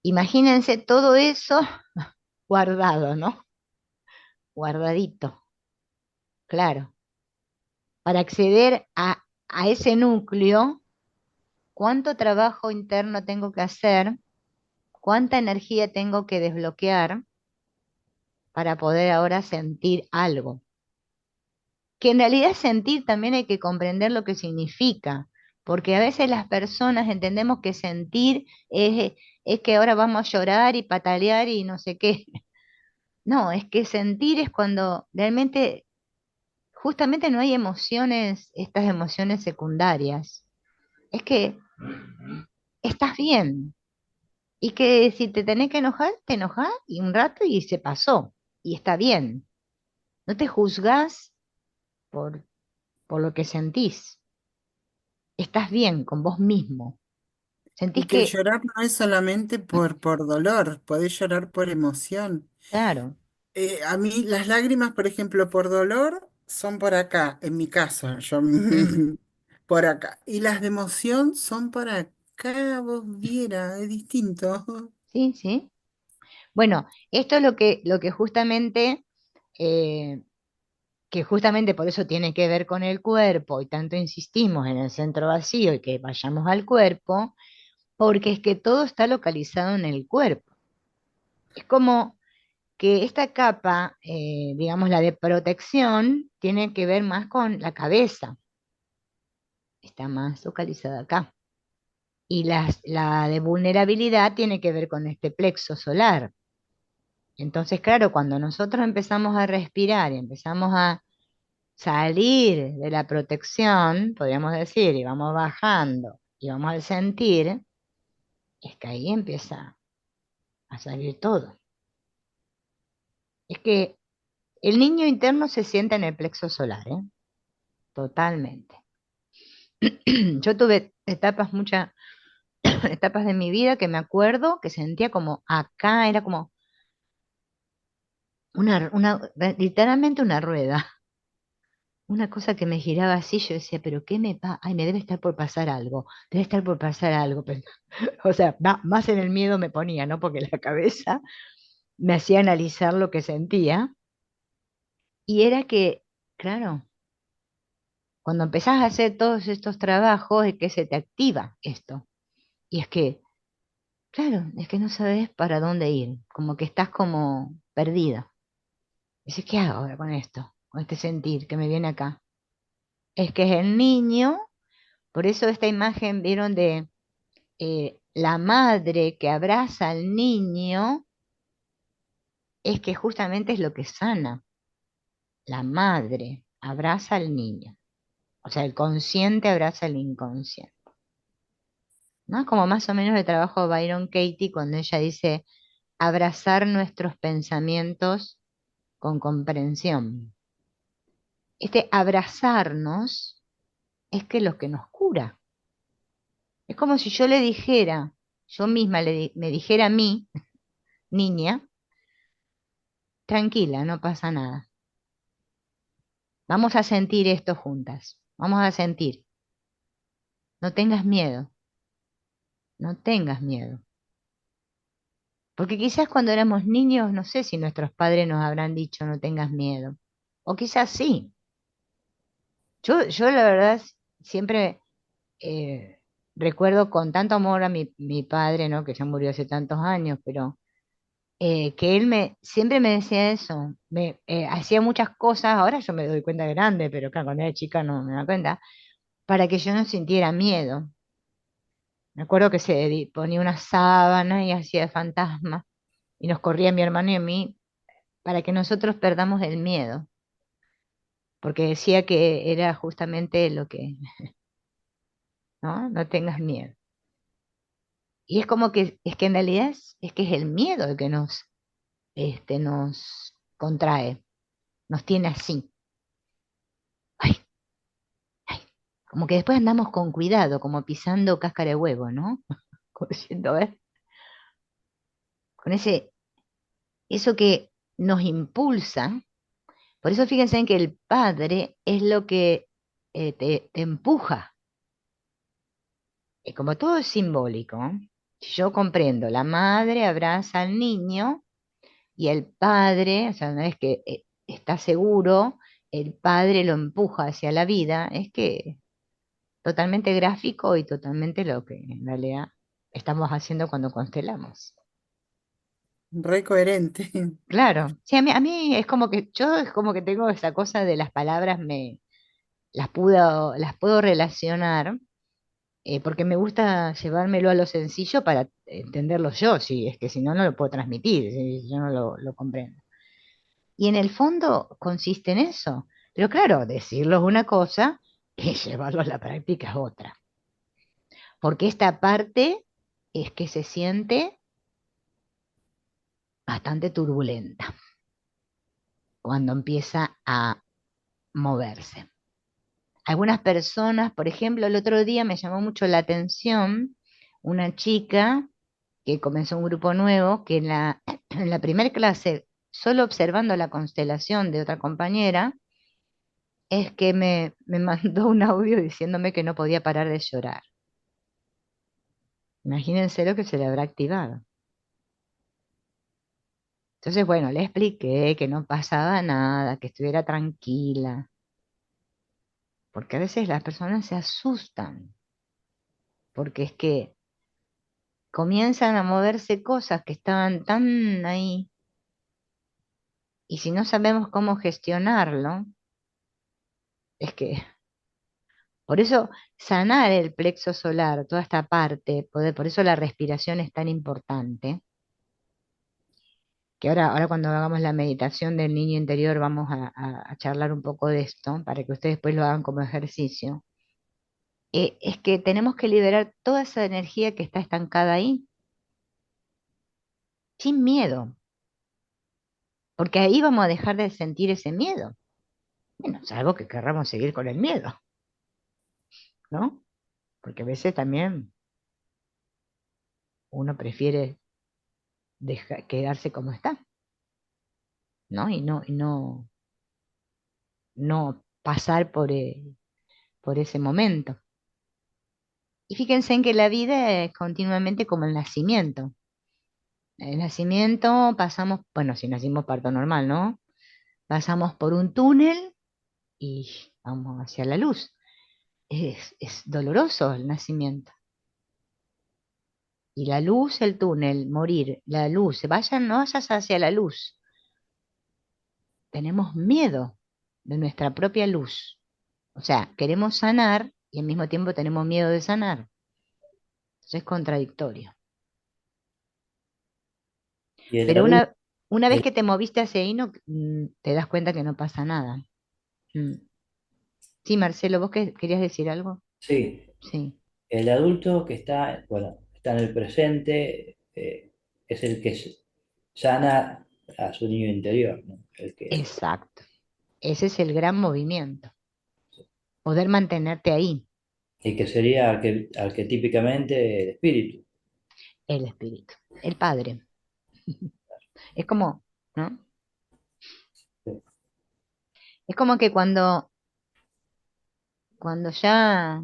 imagínense todo eso guardado, ¿no? Guardadito, claro. Para acceder a ese núcleo, ¿cuánto trabajo interno tengo que hacer? ¿Cuánta energía tengo que desbloquear para poder ahora sentir algo? Que en realidad sentir también hay que comprender lo que significa, porque a veces las personas entendemos que sentir es que ahora vamos a llorar y patalear y no sé qué. No, es que sentir es cuando realmente, justamente no hay emociones, estas emociones secundarias. Es que estás bien y que si te tenés que enojar, te enojás y un rato y se pasó y está bien. No te juzgás por, por lo que sentís. Estás bien con vos mismo. Y Sentís que el que, llorar no es solamente por dolor, podés llorar por emoción. claro, A mí las lágrimas, por ejemplo, por dolor, son por acá, en mi caso, yo mm, por acá. Y las de emoción son por acá, vos viera, es distinto. sí, sí. Bueno, esto es lo que justamente, eh, por eso tiene que ver con el cuerpo y tanto insistimos en el centro vacío y que vayamos al cuerpo, porque es que todo está localizado en el cuerpo. Es como que esta capa, digamos la de protección, tiene que ver más con la cabeza, está más localizada acá. Y la de vulnerabilidad tiene que ver con este plexo solar. Entonces, claro, cuando nosotros empezamos a respirar y empezamos a salir de la protección, podríamos decir, y vamos bajando y vamos al sentir, es que ahí empieza a salir todo. Es que el niño interno se siente en el plexo solar, ¿eh? Totalmente. Yo tuve muchas etapas de mi vida que me acuerdo que sentía como acá, era como literalmente una rueda, una cosa que me giraba así, yo decía, pero ¿qué me pasa? Ay, me debe estar por pasar algo, debe estar por pasar algo. O sea, más en el miedo me ponía, ¿no? Porque la cabeza me hacía analizar lo que sentía. Y era que, claro, cuando empezás a hacer todos estos trabajos es que se te activa esto. Y es que, claro, es que no sabes para dónde ir, como que estás como perdida. Dices, ¿qué hago ahora con esto? Con este sentir que me viene acá. Es que es el niño, por eso esta imagen, vieron de la madre que abraza al niño, es que justamente es lo que sana. la madre abraza al niño. O sea, el consciente abraza al inconsciente. ¿No? Es como más o menos el trabajo de Byron Katie cuando ella dice abrazar nuestros pensamientos con comprensión. Este abrazarnos es que lo que nos cura. Es como si yo le dijera, yo misma me dijera a mí, niña, tranquila, no pasa nada. Vamos a sentir esto juntas. Vamos a sentir. No tengas miedo. No tengas miedo. Porque quizás cuando éramos niños, no sé si nuestros padres nos habrán dicho no tengas miedo. O quizás sí. Yo la verdad siempre eh, recuerdo con tanto amor a mi padre, ¿no? Que ya murió hace tantos años, pero que él siempre me decía eso. Hacía muchas cosas, ahora yo me doy cuenta grande, pero claro, cuando era chica no me da cuenta, para que yo no sintiera miedo. Me acuerdo que ponía una sábana y hacía de fantasma y nos corría mi hermano y a mí para que nosotros perdamos el miedo, porque decía que era justamente lo que, ¿no? No tengas miedo. Y es como que, es que en realidad es que es el miedo el que nos contrae, nos tiene así. Ay, ay. Como que después andamos con cuidado, como pisando cáscara de huevo, ¿no? Como diciendo, a ver, con eso que nos impulsa. Por eso fíjense en que el padre es lo que te empuja. Y como todo es simbólico, si yo comprendo, la madre abraza al niño y el padre, o sea, una vez que está seguro, el padre lo empuja hacia la vida, es que totalmente gráfico y totalmente lo que en realidad estamos haciendo cuando constelamos. Re coherente. Claro, sí, a mí es como que yo es como que tengo esa cosa de las palabras, las puedo relacionar, porque me gusta llevármelo a lo sencillo para entenderlo yo, sí, es que si no, no lo puedo transmitir, si yo no lo comprendo. Y en el fondo consiste en eso. Pero claro, decirlo es una cosa y llevarlo a la práctica es otra. Porque esta parte es que se siente bastante turbulenta cuando empieza a moverse. Algunas personas, por ejemplo, el otro día me llamó mucho la atención una chica que comenzó un grupo nuevo, que en la primera clase, solo observando la constelación de otra compañera, es que me mandó un audio diciéndome que no podía parar de llorar. Imagínense lo que se le habrá activado. Entonces, bueno, le expliqué que no pasaba nada, que estuviera tranquila, porque a veces las personas se asustan, porque es que comienzan a moverse cosas que estaban tan ahí, y si no sabemos cómo gestionarlo, es que por eso sanar el plexo solar, toda esta parte, por eso la respiración es tan importante, que ahora cuando hagamos la meditación del niño interior vamos a charlar un poco de esto, para que ustedes después lo hagan como ejercicio. Es que tenemos que liberar toda esa energía que está estancada ahí, sin miedo, porque ahí vamos a dejar de sentir ese miedo. Bueno, salvo que querramos seguir con el miedo, ¿no? Porque a veces también uno prefiere quedarse como está, ¿no? Y no pasar por ese momento. Y fíjense en que la vida es continuamente como el nacimiento. El nacimiento pasamos, bueno, si nacimos parto normal, ¿no? Pasamos por un túnel y vamos hacia la luz. Es doloroso el nacimiento. Y la luz, el túnel, morir, la luz, no vayas hacia la luz. Tenemos miedo de nuestra propia luz. O sea, queremos sanar y al mismo tiempo tenemos miedo de sanar. Entonces es contradictorio. Y en la Pero luz, Una vez Eh, que te moviste hacia ahí, no, te das cuenta que no pasa nada. Mm. Sí, Marcelo, ¿vos querías decir algo? sí, Sí, el adulto que está, bueno, está en el presente, es el que sana a su niño interior, ¿no? El que, exacto. Ese es el gran movimiento, poder mantenerte ahí, y que sería arquetípicamente el espíritu. el espíritu, el padre. Es como, ¿no? Es como que cuando ya,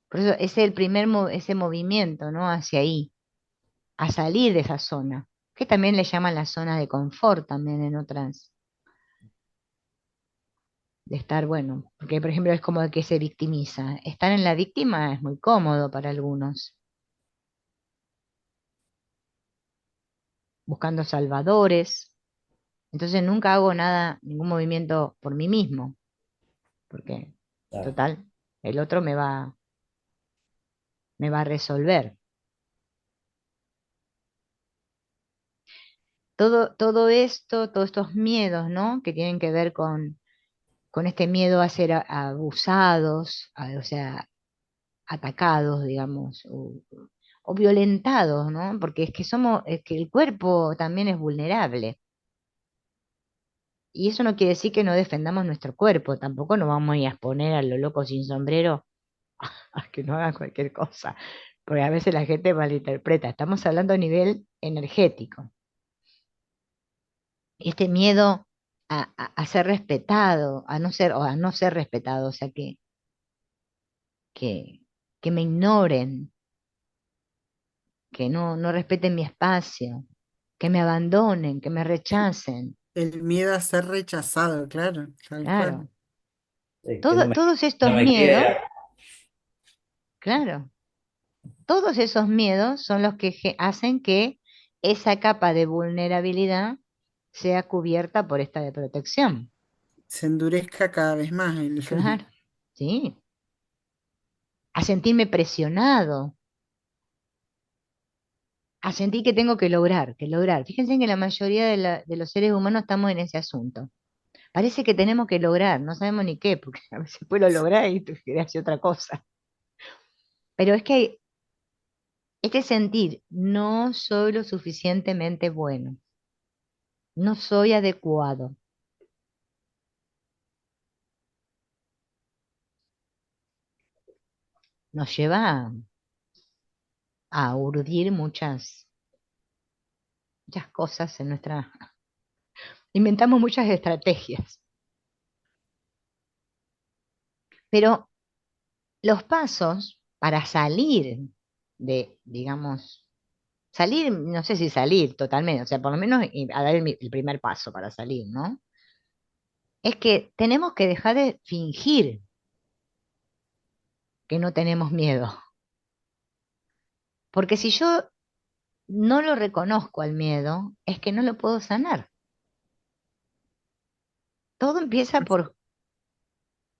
por eso ese es el primer ese movimiento, ¿no? Hacia ahí, a salir de esa zona, que también le llaman la zona de confort también en otras, de estar, bueno, porque por ejemplo es como que se victimiza. Estar en la víctima es muy cómodo para algunos, buscando salvadores. Entonces nunca hago nada, ningún movimiento por mí mismo, porque Claro. total, el otro me va a resolver. Todo esto, todos estos miedos, ¿no? Que tienen que ver con este miedo a ser abusados, o sea, atacados, digamos, o violentados, ¿no? Porque es que el cuerpo también es vulnerable. Y eso no quiere decir que no defendamos nuestro cuerpo, tampoco nos vamos a ir a exponer a lo loco sin sombrero a que no hagan cualquier cosa, porque a veces la gente malinterpreta. Estamos hablando a nivel energético. Este miedo a ser respetado, a no ser respetado, o sea, que, que me ignoren, que no respeten mi espacio, que me abandonen, que me rechacen. El miedo a ser rechazado, claro, tal cual. Claro, Que todos no estos me miedos, quiera. claro, todos esos miedos son los que hacen que esa capa de vulnerabilidad sea cubierta por esta de protección. Se endurezca cada vez más. Claro, sí. A sentirme presionado, a sentir que tengo que lograr. Fíjense que la mayoría de los seres humanos estamos en ese asunto. Parece que tenemos que lograr, no sabemos ni qué, porque a veces después lo lográs y tú querés hacer otra cosa. Pero es que este sentir, no soy lo suficientemente bueno, no soy adecuado, nos lleva a urdir muchas cosas en nuestra... Inventamos muchas estrategias, pero los pasos para salir de, digamos, salir, no sé si salir totalmente, o sea, por lo menos a dar el primer paso para salir, ¿no? Es que tenemos que dejar de fingir que no tenemos miedo, porque si yo no lo reconozco al miedo, es que no lo puedo sanar. Todo empieza por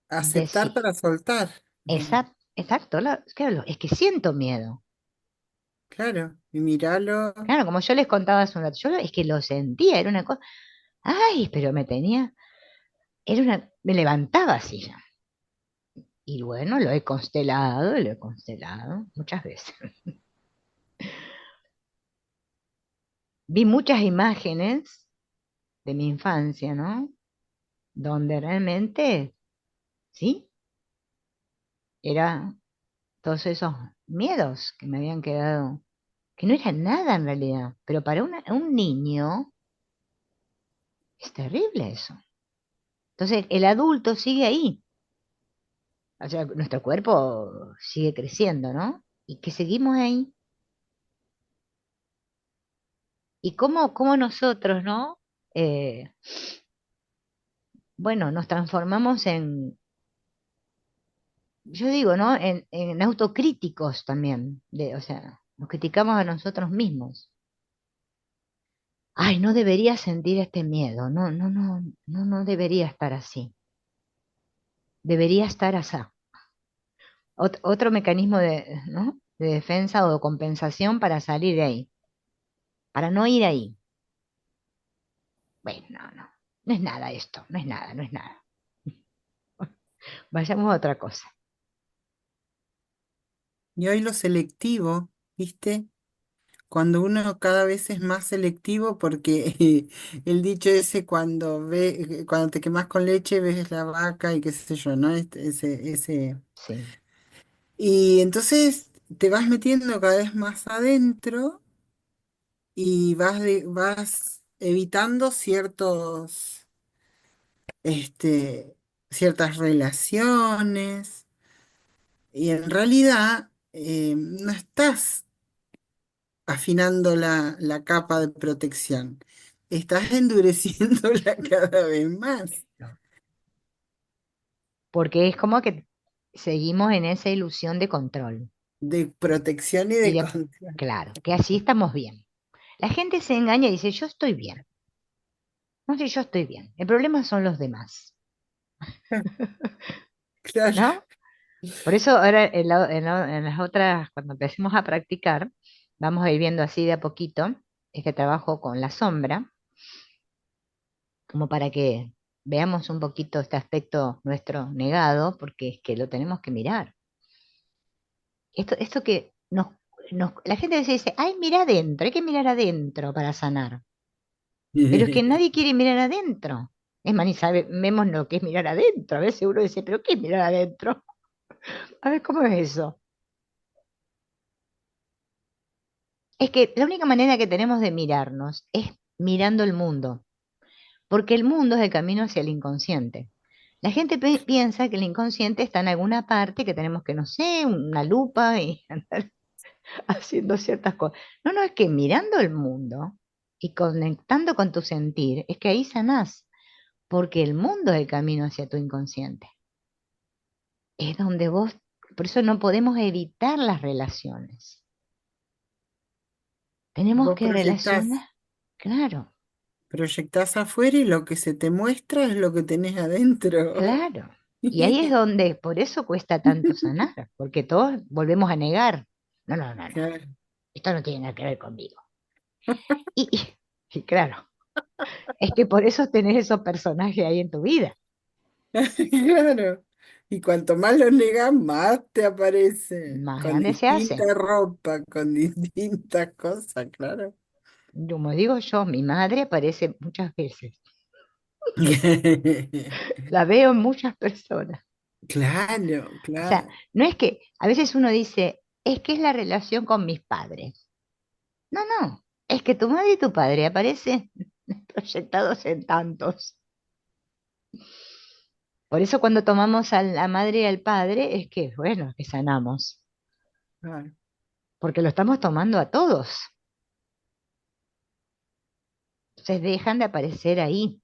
Aceptar decir, para soltar. exacto, claro, es que siento miedo. Claro, y míralo. Claro, como yo les contaba hace un rato, es que lo sentía, era una cosa, ay, pero me levantaba así ya. Y bueno, lo he constelado muchas veces. Vi muchas imágenes de mi infancia, ¿no? Donde realmente, sí, era todos esos miedos que me habían quedado, que no eran nada en realidad, pero para un niño es terrible eso. Entonces, el adulto sigue ahí, o sea, nuestro cuerpo sigue creciendo, ¿no? Y que seguimos ahí. Y cómo nosotros, ¿no? Eh, bueno, nos transformamos yo digo, ¿no? En autocríticos también, o sea, nos criticamos a nosotros mismos. Ay, no debería sentir este miedo, no debería estar así, debería estar así. Otro mecanismo ¿no? de defensa o de compensación para salir de ahí, para no ir ahí. Bueno, no, no, no es nada esto, no es nada, no es nada. Vayamos a otra cosa. Y hoy lo selectivo, ¿viste? Cuando uno cada vez es más selectivo, porque el dicho ese cuando te quemas con leche, ves la vaca y qué sé yo, ¿no? Sí, Y entonces te vas metiendo cada vez más adentro y vas evitando este, ciertas relaciones, y en realidad no estás afinando la capa de protección, estás endureciéndola cada vez más. porque es como que seguimos en esa ilusión de control. De protección y Y de de, control. claro, que así estamos bien. La gente se engaña y dice, yo estoy bien. No sé, yo estoy bien. El problema son los demás, Claro. ¿no? Por eso ahora en las otras, cuando empecemos a practicar, vamos a ir viendo así de a poquito este trabajo con la sombra, como para que veamos un poquito este aspecto nuestro negado, porque es que lo tenemos que mirar. Esto que la gente a veces dice, ay, mira adentro, hay que mirar adentro para sanar. Pero es que nadie quiere mirar adentro. Es más, ni sabemos lo que es mirar adentro. A veces uno dice, ¿pero qué es mirar adentro? A ver, ¿cómo es eso? Es que la única manera que tenemos de mirarnos es mirando el mundo, porque el mundo es el camino hacia el inconsciente. La gente piensa que el inconsciente está en alguna parte que tenemos que, no sé, una lupa y andar haciendo ciertas cosas. No, no, es que mirando el mundo y conectando con tu sentir, es que ahí sanás, porque el mundo es el camino hacia tu inconsciente. Es donde vos, por eso no podemos evitar las relaciones. Tenemos Vos que relacionar, claro, proyectás afuera y lo que se te muestra es lo que tenés adentro. claro. Y ahí es donde, por eso cuesta tanto sanar, porque todos volvemos a negar. No, no, no, no, Claro. esto no tiene nada que ver conmigo. Y claro, es que por eso tenés esos personajes ahí en tu vida. Claro. Y cuanto más los negas, más te aparecen, Más con grande se hace. distinta ropa, con distintas cosas, claro. Como digo yo, mi madre aparece muchas veces. La veo en muchas personas. Claro, O sea, claro. no es que a veces uno dice, es que es la relación con mis padres. No, no, es que tu madre y tu padre aparecen proyectados en tantos. Por eso cuando tomamos a la madre y al padre es que, bueno, que sanamos, Claro. porque lo estamos tomando a todos. Entonces dejan de aparecer ahí,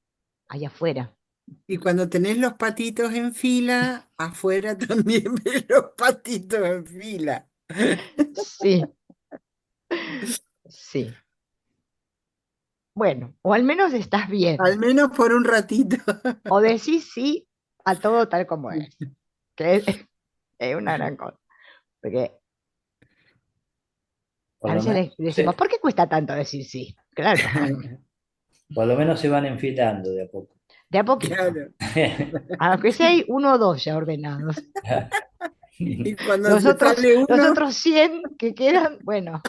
allá afuera. Y cuando tenés los patitos en fila, afuera también ves los patitos en fila. Sí, sí. Bueno, o al menos estás Al bien. menos por un ratito. O decís sí a todo tal como es, que es una gran cosa. Porque Por a lo veces menos, decimos, ¿por qué cuesta tanto decir sí? Claro, por lo menos se van enfilando de a poco. de a poquito. Claro. Aunque sea hay uno o dos ya ordenados. Y cuando se sale Los uno, otros 100 que quedan, bueno,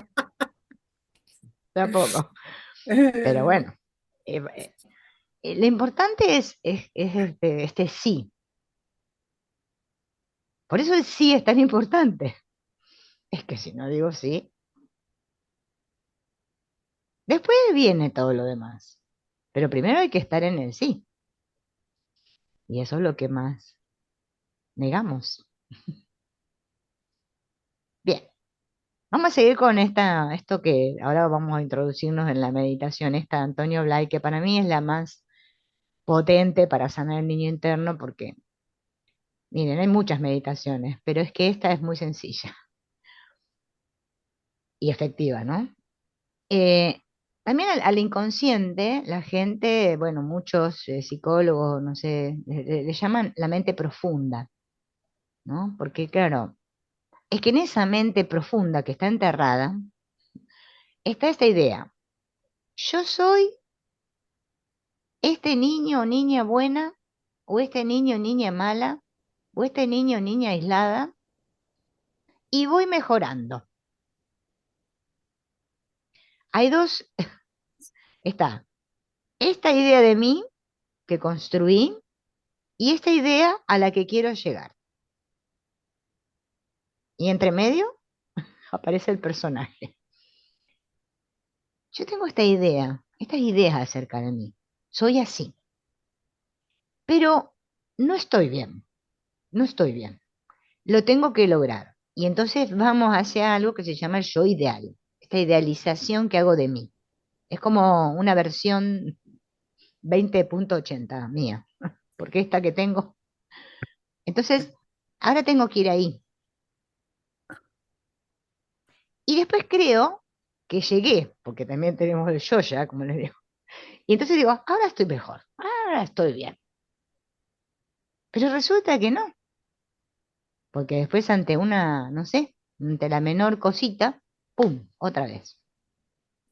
de a poco. Pero bueno, eh, lo importante es este sí. Por eso el sí es tan importante. Es que si no digo sí, después viene todo lo demás. Pero primero hay que estar en el sí. Y eso es lo que más negamos. Bien, vamos a seguir con esto que ahora vamos a introducirnos en la meditación, esta de Antonio Blay, que para mí es la más potente para sanar el niño interno, porque, miren, hay muchas meditaciones, pero es que esta es muy sencilla y efectiva, ¿no? Eh, También al inconsciente, la gente, bueno, muchos psicólogos, no sé, le llaman la mente profunda, ¿no? Porque claro, es que en esa mente profunda que está enterrada, está esta idea. Yo soy este niño o niña buena, o este niño o niña mala, o este niño o niña aislada, y voy mejorando. Hay dos, está esta idea de mí que construí y esta idea a la que quiero llegar. Y entre medio aparece el personaje. Yo tengo esta idea, estas ideas acerca de mí. Soy así, pero no estoy bien, no estoy bien. Lo tengo que lograr. Y entonces vamos hacia algo que se llama el yo ideal, esta idealización que hago de mí. Es como una versión 20.80 mía, porque esta que tengo. Entonces, ahora tengo que ir ahí. Y después creo que llegué, porque también tenemos el yo ya, como les digo. Y entonces digo, ahora estoy mejor, ahora estoy bien. Pero resulta que no, porque después ante una, no sé, ante la menor cosita, ¡pum! Otra vez.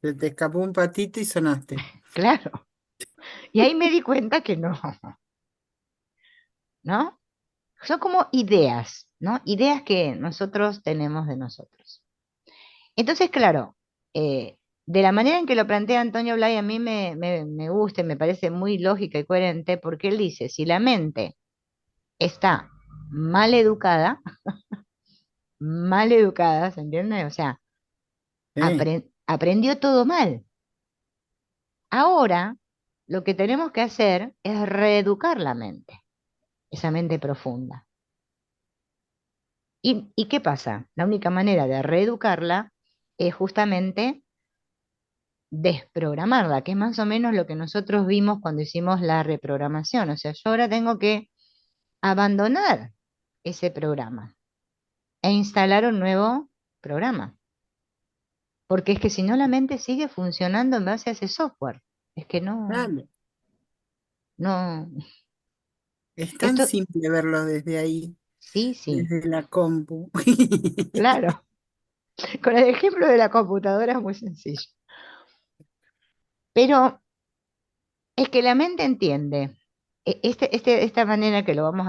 Se te escapó un patito y sonaste. Claro. Y ahí me di cuenta que no, ¿no? Son como ideas, ¿no? Ideas que nosotros tenemos de nosotros. Entonces, claro, de la manera en que lo plantea Antonio Blay, a mí me gusta y me parece muy lógica y coherente, porque él dice, si la mente está mal educada, ¿se entiende? O sea, Sí, aprendió todo mal. Ahora, lo que tenemos que hacer es reeducar la mente, esa mente profunda. ¿Y qué pasa? La única manera de reeducarla es justamente desprogramarla, que es más o menos lo que nosotros vimos cuando hicimos la reprogramación. O sea, yo ahora tengo que abandonar ese programa e instalar un nuevo programa. Porque es que si no la mente sigue funcionando en base a ese software. Es que no, claro. no, Es tan esto, simple verlo desde ahí, sí, sí, desde la compu. claro. Con el ejemplo de la computadora es muy sencillo. Pero es que la mente entiende. Esta manera que lo vamos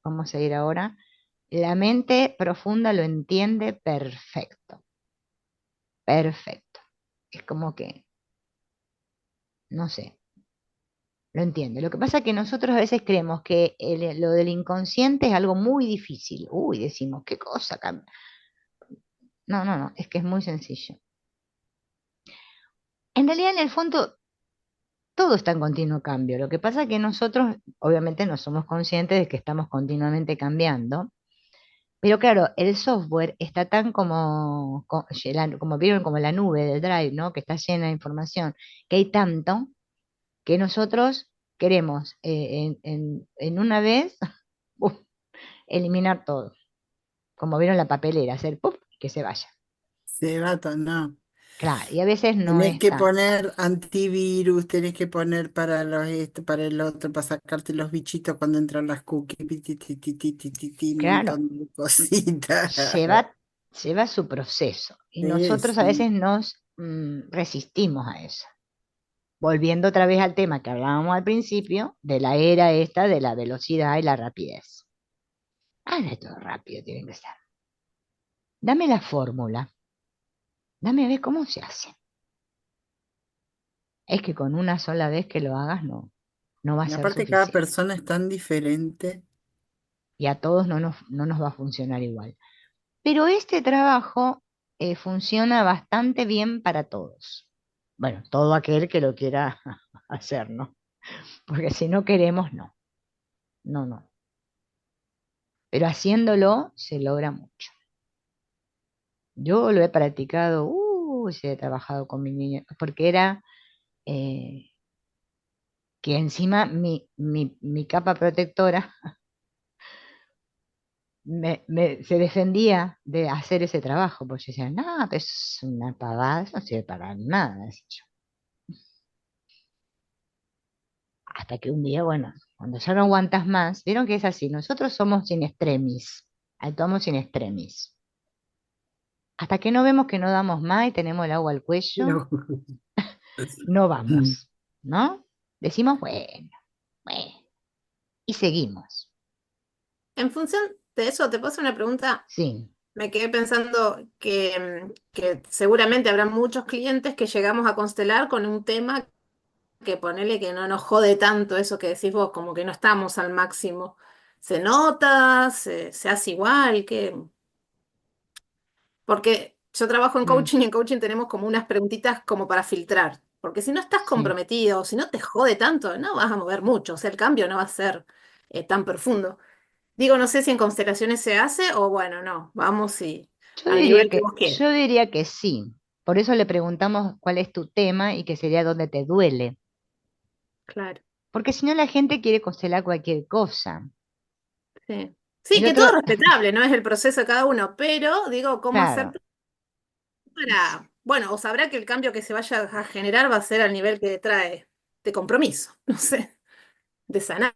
vamos a ir ahora, la mente profunda lo entiende perfecto, perfecto. Es como que, no sé, lo entiende. Lo que pasa es que nosotros a veces creemos que lo del inconsciente es algo muy difícil. Uy, decimos, ¿qué cosa? No, no, no, es que es muy sencillo. En realidad, en el fondo, todo está en continuo cambio. Lo que pasa es que nosotros, obviamente, no somos conscientes de que estamos continuamente cambiando. Pero claro, el software está tan como vieron, como la nube del Drive, ¿no? Que está llena de información, que hay tanto que nosotros queremos en una vez uf, eliminar todo. Como vieron la papelera, hacer ¡pum! Que se vaya. Se va todo, no. Claro, y a veces no Tenés es que tan. poner antivirus, tenés que poner para los esto, para el otro, para sacarte los bichitos cuando entran las cookies, un Claro, montón de cositas. lleva, lleva su proceso. Y nosotros a Sí. veces nos resistimos a eso. Volviendo otra vez al tema que hablábamos al principio, de la era esta de la velocidad y la rapidez. Ahora todo rápido tiene que ser. Dame la fórmula, dame a ver cómo se hace. Es que con una sola vez que lo hagas no va a Y ser aparte cada suficiente. persona es tan diferente. Y a todos no nos va a funcionar igual. Pero este trabajo funciona bastante bien para todos. Bueno, todo aquel que lo quiera hacer, ¿no? Porque si no queremos, no. No, no. Pero haciéndolo se logra mucho. Yo lo he practicado, sí, he trabajado con mi niño, porque era eh, que encima mi capa protectora se defendía de hacer ese trabajo, porque decía, no, pues es una pavada, eso no sirve para nada, decía yo. Hasta que un día, bueno, cuando ya no aguantas más, vieron que es así, nosotros somos sin extremis, actuamos sin extremis. Hasta que no vemos que no damos más y tenemos el agua al cuello, No. no vamos, ¿no? decimos, bueno, bueno, y seguimos. En función de eso, te paso una pregunta. Sí, Me quedé pensando que seguramente habrá muchos clientes que llegamos a constelar con un tema que ponele que no nos jode tanto eso que decís vos, como que no estamos al máximo. ¿Se nota? ¿Se hace igual? ¿Qué? Porque yo trabajo en mm, coaching y en coaching tenemos como unas preguntitas como para filtrar. Porque si no estás sí. comprometido o si no te jode tanto, no vas a mover mucho. O sea, el cambio no va a ser tan profundo. Digo, no sé si en constelaciones se hace o bueno, no, vamos y al nivel que vos quieras. Yo diría que sí. Por eso le preguntamos cuál es tu tema y que sería donde te duele. Claro, Porque si no la gente quiere constelar cualquier cosa. sí. Sí, El que otro, todo es respetable, no es el proceso de cada uno, pero digo, ¿cómo hacer claro, para, bueno, o sabrá que el cambio que se vaya a generar va a ser al nivel que trae de compromiso, no sé, de sanar,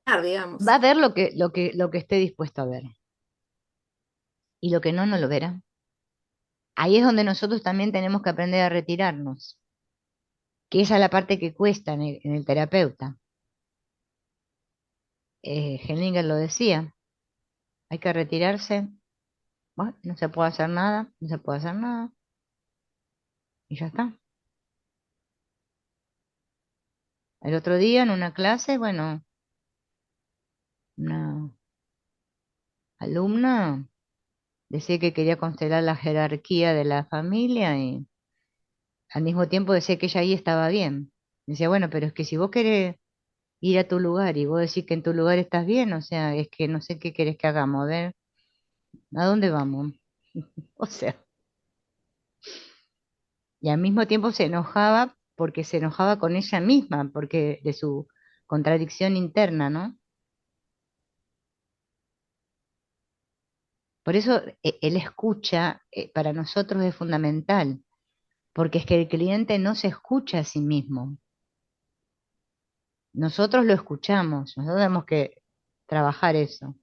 va digamos. a ver lo que esté dispuesto a ver. Y lo que no, no lo verá. Ahí es donde nosotros también tenemos que aprender a retirarnos, que esa es la parte que cuesta en el terapeuta. Hellinger lo decía, hay que retirarse, bueno, no se puede hacer nada, no se puede hacer nada, y ya está. El otro día en una clase, bueno, una alumna decía que quería constelar la jerarquía de la familia y al mismo tiempo decía que ella ahí estaba bien. Decía, bueno, pero es que si vos querés ir a tu lugar y vos decís que en tu lugar estás bien, o sea, es que no sé qué querés que hagamos, a ver, ¿a dónde vamos? O sea, y al mismo tiempo se enojaba porque se enojaba con ella misma, porque de su contradicción interna, ¿no? Por eso el escucha para nosotros es fundamental, porque es que el cliente no se escucha a sí mismo. Nosotros lo escuchamos, nosotros tenemos que trabajar eso,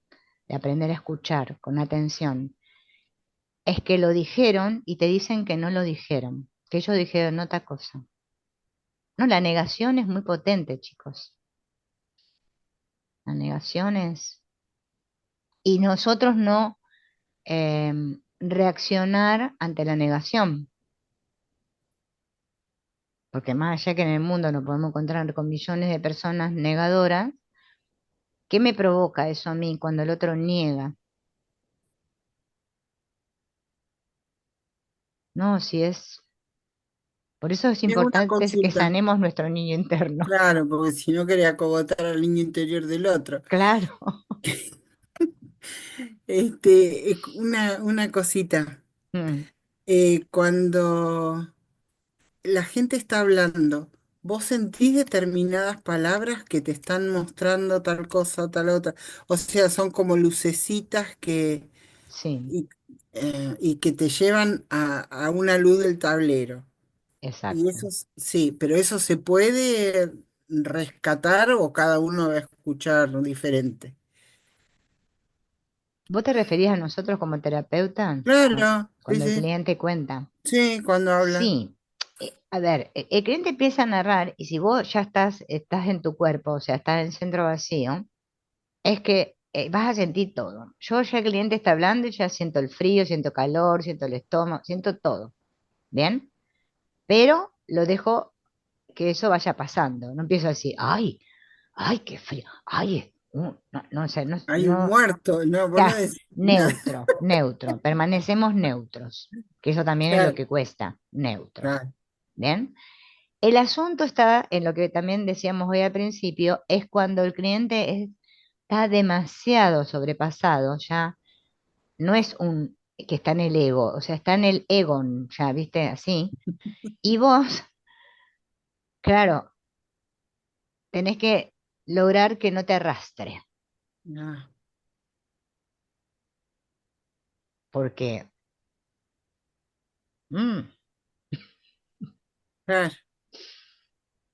de aprender a escuchar con atención. Es que lo dijeron y te dicen que no lo dijeron, que ellos dijeron otra cosa. No, la negación es muy potente, chicos. La negación es... Y nosotros no reaccionar ante la negación, porque más allá que en el mundo nos podemos encontrar con millones de personas negadoras, ¿qué me provoca eso a mí cuando el otro niega? No, si es... Por eso es Tengo una importante que consulta. sanemos nuestro niño interno. Claro, porque si no quería acogotar al niño interior del otro. Claro. Una cosita. Mm, Cuando la gente está hablando, ¿vos sentís determinadas palabras que te están mostrando tal cosa o tal otra? O sea, son como lucecitas sí, y, y que te llevan a una luz del tablero. Y exacto. eso, sí, pero eso se puede rescatar o cada uno va a escuchar diferente. ¿Vos te referías a nosotros como terapeuta Claro, sí, cuando el sí, cliente cuenta? sí, cuando habla. Sí. A ver, el cliente empieza a narrar y si vos ya estás en tu cuerpo, o sea, estás en centro vacío, es que vas a sentir todo. Yo ya el cliente está hablando y ya siento el frío, siento calor, siento el estómago, siento todo. ¿Bien? Pero lo dejo que eso vaya pasando. No empiezo a decir, ay, ay, qué frío, ay, no, no, o sea, no, Hay un no, muerto, no, vos no ya, decís nada. neutro, neutro, permanecemos neutros, que eso también es lo Claro, que cuesta, neutros. claro. ¿Bien? El asunto está en lo que también decíamos hoy al principio, es cuando el cliente está demasiado sobrepasado, ya no es un que está en el ego, o sea, está en el egon, ya, ¿viste? Así. Y vos, claro, tenés que lograr que no te arrastre, Ah, porque, mm, claro,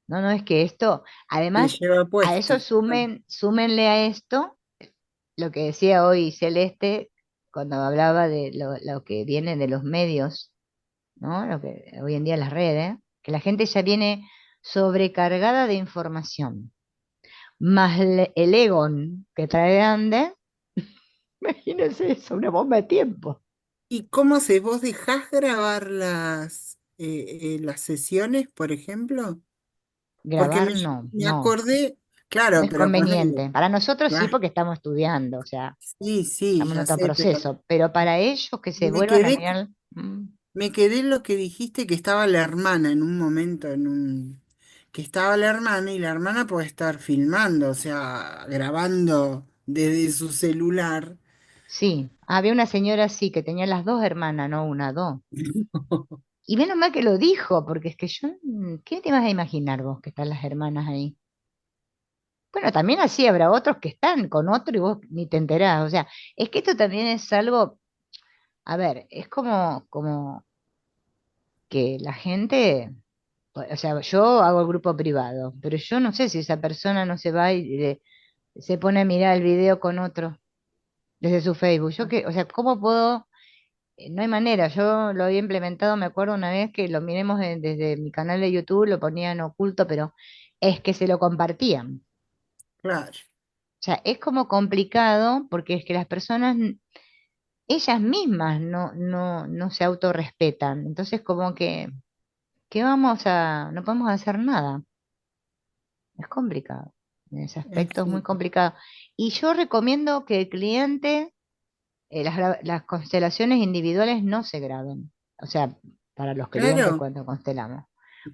no, no, es que esto, te además, lleva a eso puesto. súmenle a esto lo que decía hoy Celeste cuando hablaba de lo que viene de los medios, ¿no? Lo que hoy en día las redes, que la gente ya viene sobrecargada de información, más el Egon que trae de ande, imagínense eso, una bomba de tiempo. ¿Y cómo haces? ¿Vos dejás grabar las sesiones, por ejemplo? Porque Grabar no, me no, acordé, no claro, es pero ponele, conveniente. Para nosotros sí, ah, porque estamos estudiando, o sea, sí, sí, estamos en ya otro sé, pero proceso, pero para ellos que se me vuelvan a quedé, mirar, me quedé en lo que dijiste que estaba la hermana en un momento, que estaba la hermana y la hermana puede estar filmando, o sea, grabando desde su celular. sí, había una señora así que tenía las dos hermanas, no una, dos. Y menos mal que lo dijo, porque es que yo, ¿qué te vas a imaginar vos que están las hermanas ahí? Bueno, también así habrá otros que están con otro y vos ni te enterás. O sea, es que esto también es algo, a ver, es como que la gente, o sea, yo hago el grupo privado, pero yo no sé si esa persona no se va y se pone a mirar el video con otro desde su Facebook. Yo que, o sea, ¿cómo puedo? No hay manera, yo lo había implementado, me acuerdo una vez que lo miremos desde mi canal de YouTube, lo ponían oculto, pero es que se lo compartían. Claro, O sea, es como complicado porque es que las personas, ellas mismas no se autorrespetan. Entonces, como que, no podemos hacer nada. Es complicado. En ese aspecto es muy sí. complicado. Y yo recomiendo que el cliente, las constelaciones individuales no se graben. O sea, para los clientes Claro. cuando constelamos.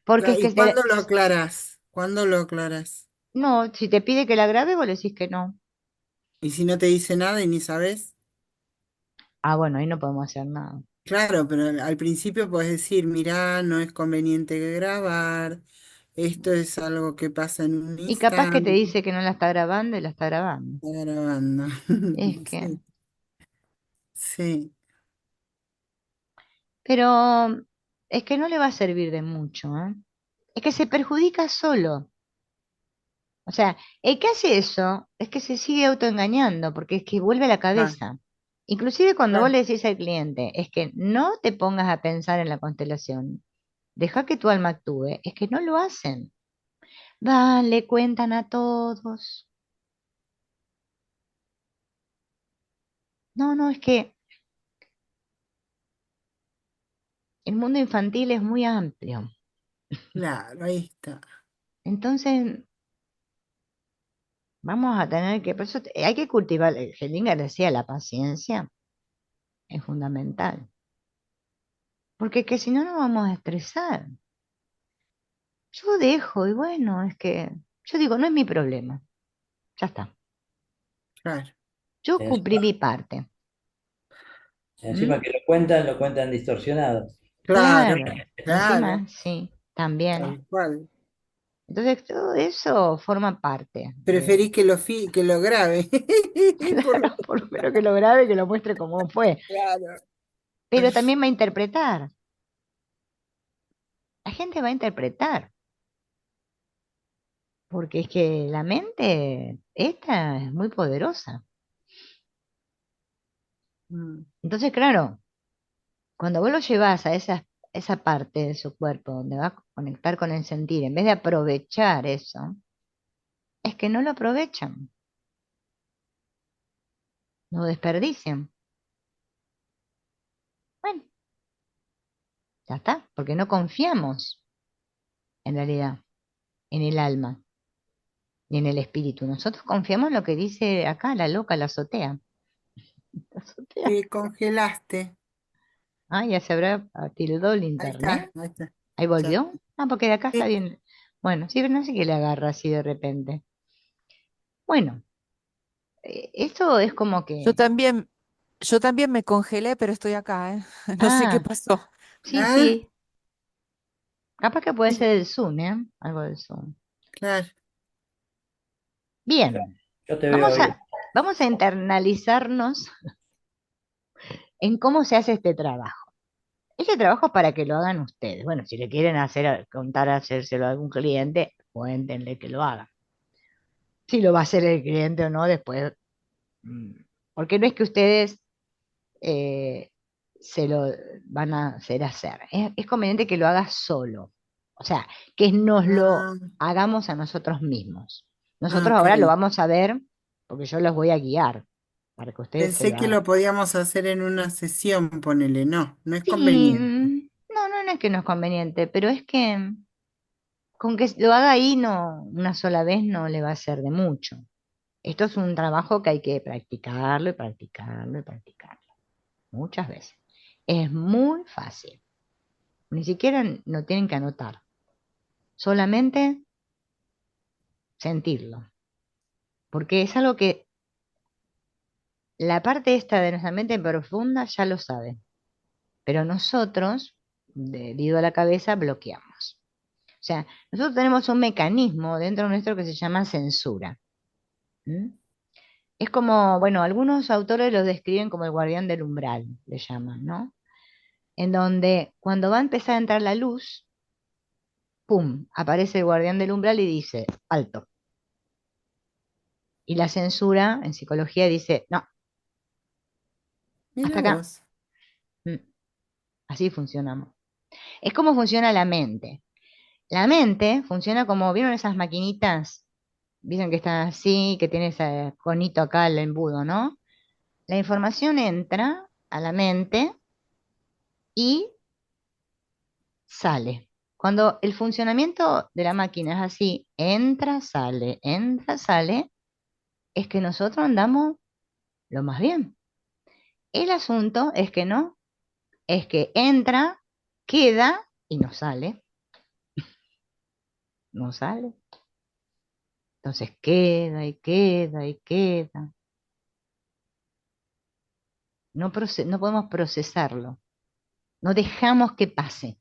Porque es que ¿Y cuándo lo aclaras? ¿Cuándo lo aclaras? no, si te pide que la grabe, vos le decís que no. ¿Y si no te dice nada y ni sabes? Ah, bueno, ahí no podemos hacer nada. Claro, pero al principio puedes decir, mirá, no es conveniente grabar, esto es algo que pasa en un Y capaz que te instante, dice que no la está grabando y la está grabando. está grabando. Es que, Sí, sí, pero es que no le va a servir de mucho, ¿eh? Es que se perjudica solo. O sea, el que hace eso es que se sigue autoengañando, porque es que vuelve a la ah, cabeza. Inclusive cuando vos ah, le decís al cliente, es que no te pongas a pensar en la constelación, deja que tu alma actúe, es que no lo hacen. Van, le cuentan a todos. No, no, es que el mundo infantil es muy amplio. claro, ahí está. Entonces, vamos a tener que, por eso hay que cultivar, Hellinger decía, la paciencia es fundamental, porque que si no nos vamos a estresar. Yo dejo y bueno, es que yo digo, no es mi problema, ya está. Claro, Yo cumplí Encima, mi parte. ¿M? encima que lo cuentan distorsionado. claro, Claro, claro, encima, sí, también. tal cual. Entonces, todo eso forma parte de, Preferís que lo grabe. Por lo- por lo menos que lo grabe, que lo muestre como fue, Claro, pero también va a interpretar. La gente va a interpretar. Porque es que la mente, esta es muy poderosa. mm, Entonces, claro, cuando vos lo llevas a esa parte de su cuerpo donde va a conectar con el sentir, en vez de aprovechar eso, es que no lo aprovechan, lo desperdician. Bueno, ya está, porque no confiamos en realidad en el alma ni en el espíritu. Nosotros confiamos en lo que dice acá la loca, la azotea. La azotea. te congelaste. Ah, ya se habrá tildado el Ahí internet. está, ahí está. Ahí Ya. volvió. Ah, porque de acá está Sí, bien. Bueno, sí, pero no sé qué le agarra así de repente. Bueno, esto es como Yo que. también, yo también me congelé, pero estoy acá, ¿eh? No sé qué Ah, pasó. sí, ah, sí. Capaz que puede sí, ser el Zoom, ¿eh? Algo del Zoom. claro. Bien, Yo te veo vamos bien. vamos a internalizarnos en cómo se hace este trabajo. Este trabajo es para que lo hagan ustedes. Bueno, si le quieren hacer, contar, hacérselo a algún cliente, cuéntenle que lo haga. Si lo va a hacer el cliente o no, después. mm, Porque no es que ustedes eh, se lo van a hacer hacer. Es conveniente que lo hagas solo. O sea, que nos lo Ah, hagamos a nosotros mismos. ah, Nosotros ok. ahora lo vamos a ver porque yo los voy a guiar para que ustedes se Pensé lo que hagan. lo podíamos hacer en una sesión, ponele. No, no es Sí, conveniente. no, no, no es que no es conveniente, pero es que con que lo haga ahí no, una sola vez no le va a ser de mucho. Esto es un trabajo que hay que practicarlo y practicarlo y practicarlo muchas veces. Es muy fácil. Ni siquiera no tienen que anotar, solamente sentirlo, porque es algo que la parte esta de nuestra mente profunda ya lo sabe, pero nosotros, debido a la cabeza, bloqueamos. O sea, nosotros tenemos un mecanismo dentro nuestro que se llama censura. ¿M? Es como, bueno, algunos autores lo describen como el guardián del umbral, le llaman, ¿no? En donde cuando va a empezar a entrar la luz, ¡pum!, aparece el guardián del umbral y dice, alto. Y la censura en psicología dice, no, hasta Mira acá. vos. Mm, Así funcionamos. Es como funciona la mente. La mente funciona como, ¿vieron esas maquinitas? Dicen que están así, que tiene ese conito acá, el embudo, ¿no? La información entra a la mente y sale. Cuando el funcionamiento de la máquina es así, entra, sale, es que nosotros andamos lo más bien. El asunto es que no, es que entra, queda y no sale, no sale. Entonces queda y queda y queda. No, no podemos procesarlo, no dejamos que pase.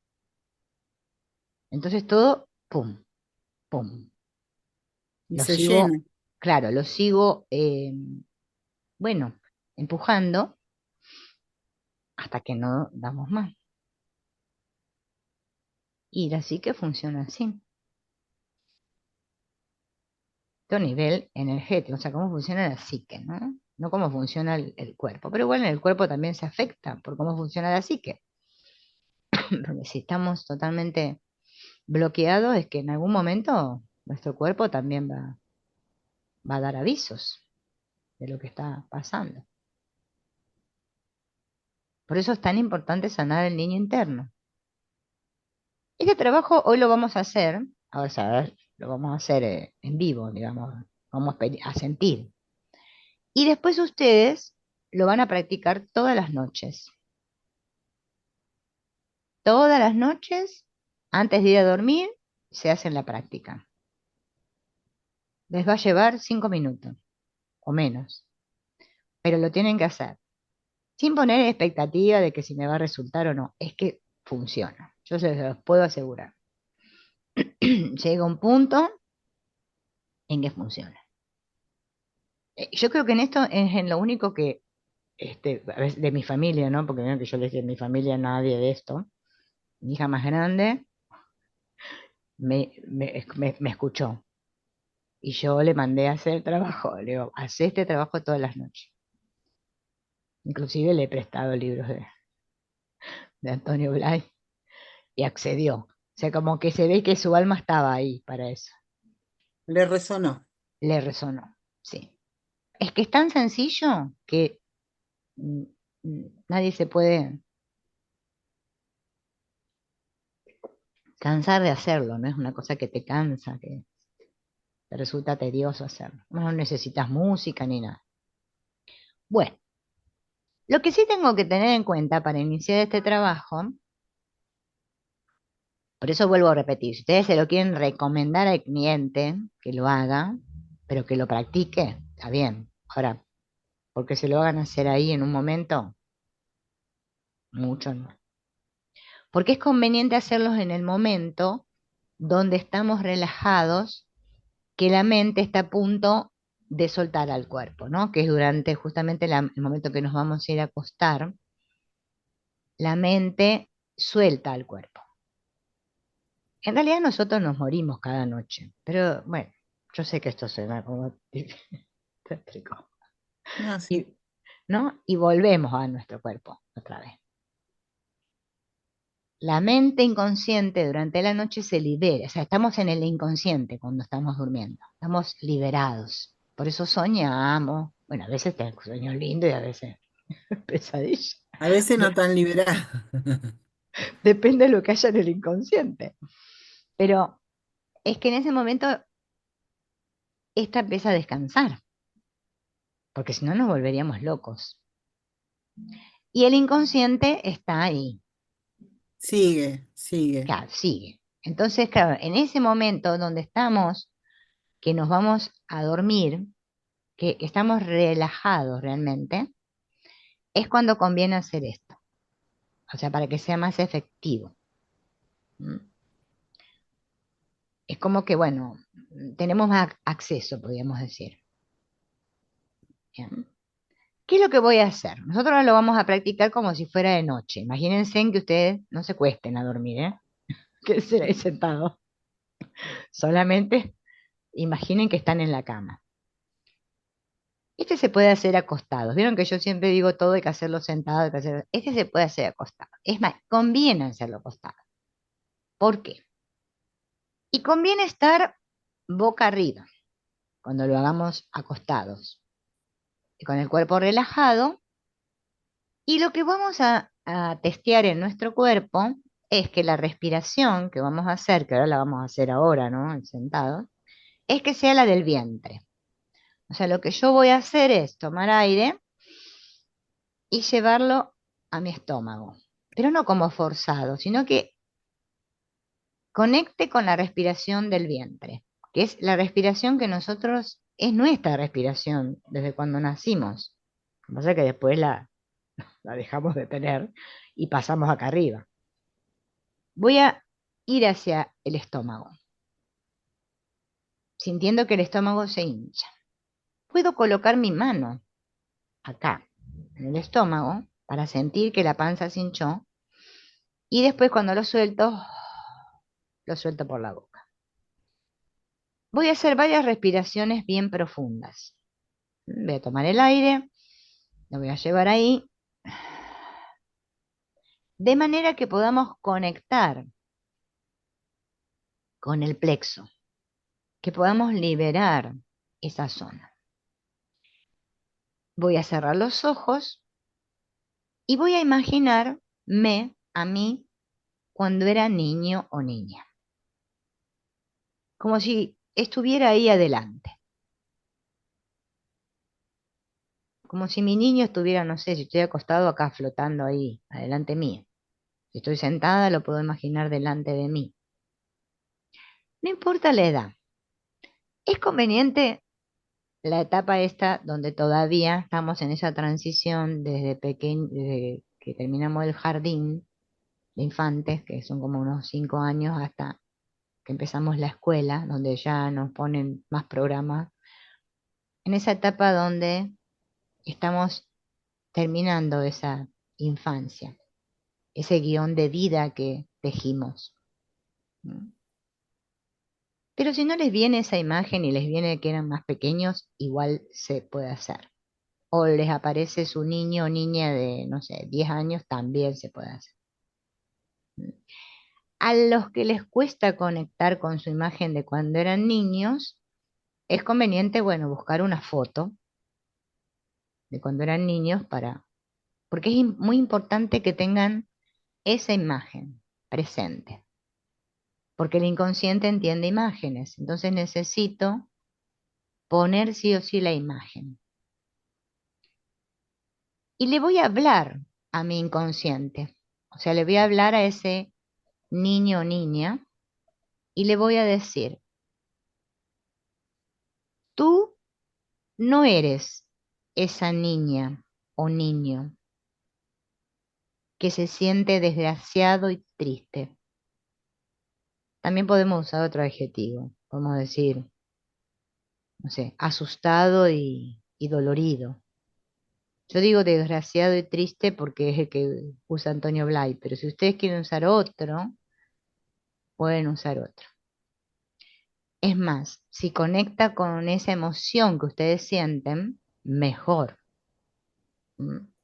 Entonces todo, pum, pum. Y Lo se sigo, llena. claro, lo sigo, bueno, empujando hasta que no damos más. Y así que funciona así. Esto a nivel energético, o sea, cómo funciona la psique, ¿no? No cómo funciona el cuerpo. Pero igual en el cuerpo también se afecta por cómo funciona la psique. Porque si estamos totalmente bloqueados, es que en algún momento nuestro cuerpo también va a dar avisos de lo que está pasando. Por eso es tan importante sanar el niño interno. Este trabajo hoy lo vamos a hacer, ahora saber, lo vamos a hacer en vivo, digamos, vamos a sentir. Y después ustedes lo van a practicar todas las noches. Todas las noches, antes de ir a dormir, se hacen la práctica. Les va a llevar 5 minutos o menos, pero lo tienen que hacer. Sin poner expectativa de que si me va a resultar o no. Es que funciona. Yo se los puedo asegurar. Llega un punto en que funciona. Yo creo que en esto es en lo único que, a veces de mi familia, ¿no? Porque vieron que yo les dije, en mi familia nadie de esto. Mi hija más grande me escuchó. Y yo le mandé a hacer el trabajo. Le digo, haz este trabajo todas las noches. Inclusive le he prestado libros de Antonio Blay y accedió. O sea, como que se ve que su alma estaba ahí para eso. Le resonó. Le resonó, sí. Es que es tan sencillo que mm, nadie se puede cansar de hacerlo, no es una cosa que te cansa, que te resulta tedioso hacerlo. No necesitas música ni nada. Bueno, lo que sí tengo que tener en cuenta para iniciar este trabajo, por eso vuelvo a repetir, si ustedes se lo quieren recomendar al cliente que lo haga, pero que lo practique, está bien. Ahora, porque se lo hagan hacer ahí en un momento, mucho no. Porque es conveniente hacerlos en el momento donde estamos relajados, que la mente está a punto de soltar al cuerpo, ¿no? Que es durante justamente el momento que nos vamos a ir a acostar, la mente suelta al cuerpo. En realidad nosotros nos morimos cada noche, pero bueno, yo sé que esto suena como tétrico. No, sí. Y, ¿no? Y volvemos a nuestro cuerpo otra vez. la mente inconsciente durante la noche se libera, o sea, estamos en el inconsciente cuando estamos durmiendo, estamos liberados. Por eso soñamos, bueno, a veces tenemos sueños lindos y a veces pesadillas. A veces no tan liberada. Depende de lo que haya en el inconsciente. Pero es que en ese momento esta empieza a descansar, porque si no nos volveríamos locos. Y el inconsciente está ahí, Sigue, sigue. claro, sigue. Entonces, claro, en ese momento donde estamos, que nos vamos a dormir, que estamos relajados realmente, es cuando conviene hacer esto. O sea, para que sea más efectivo. ¿Mm? Es como que, bueno, tenemos más acceso, podríamos decir. Bien. ¿Qué es lo que voy a hacer? Nosotros ahora lo vamos a practicar como si fuera de noche. Imagínense en que ustedes no se cuesten a dormir, ¿eh? Quédense ahí sentados. Solamente imaginen que están en la cama. Este se puede hacer acostado. Vieron que yo siempre digo todo hay que hacerlo sentado, hay que hacerlo. Este se puede hacer acostado. Es más, conviene hacerlo acostado. ¿Por qué? Y conviene estar boca arriba cuando lo hagamos acostados, y con el cuerpo relajado. Y lo que vamos a testear en nuestro cuerpo es que la respiración que vamos a hacer, que ahora la vamos a hacer ahora, ¿no? Sentado, es que sea la del vientre. O sea, lo que yo voy a hacer es tomar aire y llevarlo a mi estómago, pero no como forzado, sino que conecte con la respiración del vientre, que es la respiración que nosotros, es nuestra respiración desde cuando nacimos. Lo que pasa es que después la dejamos de tener y pasamos acá arriba. Voy a ir hacia el estómago, sintiendo que el estómago se hincha. Puedo colocar mi mano acá, en el estómago, para sentir que la panza se hinchó, y después cuando lo suelto por la boca. Voy a hacer varias respiraciones bien profundas. Voy a tomar el aire, lo voy a llevar ahí, de manera que podamos conectar con el plexo, que podamos liberar esa zona. Voy a cerrar los ojos y voy a imaginarme a mí cuando era niño o niña, como si estuviera ahí adelante, como si mi niño estuviera, no sé, si estoy acostado acá flotando ahí, adelante mío. Si estoy sentada, lo puedo imaginar delante de mí. No importa la edad. Es conveniente la etapa esta donde todavía estamos en esa transición desde pequeño, desde que terminamos el jardín de infantes, que son como unos 5 años, hasta que empezamos la escuela, donde ya nos ponen más programas. En esa etapa donde estamos terminando esa infancia, ese guión de vida que tejimos. ¿No? Pero si no les viene esa imagen y les viene que eran más pequeños, igual se puede hacer. O les aparece su niño o niña de, no sé, 10 años, también se puede hacer. A los que les cuesta conectar con su imagen de cuando eran niños, es conveniente, bueno, buscar una foto de cuando eran niños porque es muy importante que tengan esa imagen presente, porque el inconsciente entiende imágenes, entonces necesito poner sí o sí la imagen. Y le voy a hablar a mi inconsciente, o sea, le voy a hablar a ese niño o niña y le voy a decir, tú no eres esa niña o niño que se siente desgraciado y triste. También podemos usar otro adjetivo, podemos decir, no sé, asustado y dolorido. Yo digo desgraciado y triste porque es el que usa Antonio Blay, pero si ustedes quieren usar otro, pueden usar otro. Es más, si conecta con esa emoción que ustedes sienten, mejor.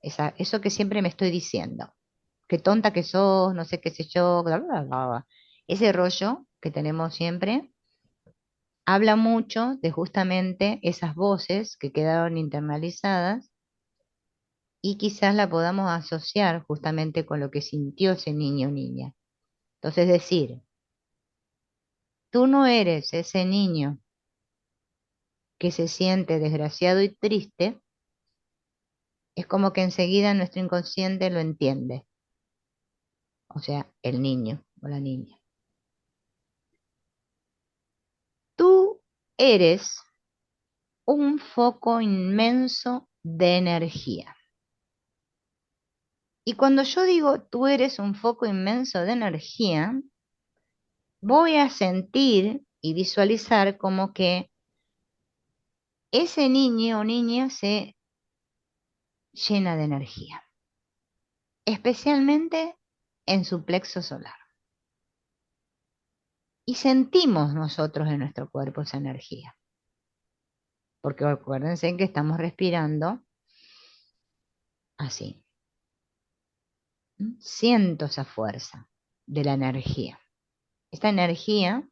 Eso que siempre me estoy diciendo. qué tonta que sos, no sé qué sé yo, bla, bla, bla, bla. Ese rollo que tenemos siempre habla mucho de justamente esas voces que quedaron internalizadas y quizás la podamos asociar justamente con lo que sintió ese niño o niña. Entonces decir, tú no eres ese niño que se siente desgraciado y triste, es como que enseguida nuestro inconsciente lo entiende, o sea, el niño o la niña. Tú eres un foco inmenso de energía. Y cuando yo digo tú eres un foco inmenso de energía, voy a sentir y visualizar como que ese niño o niña se llena de energía, especialmente en su plexo solar. Y sentimos nosotros en nuestro cuerpo esa energía, porque acuérdense que estamos respirando así. Siento esa fuerza de la energía. Esta energía,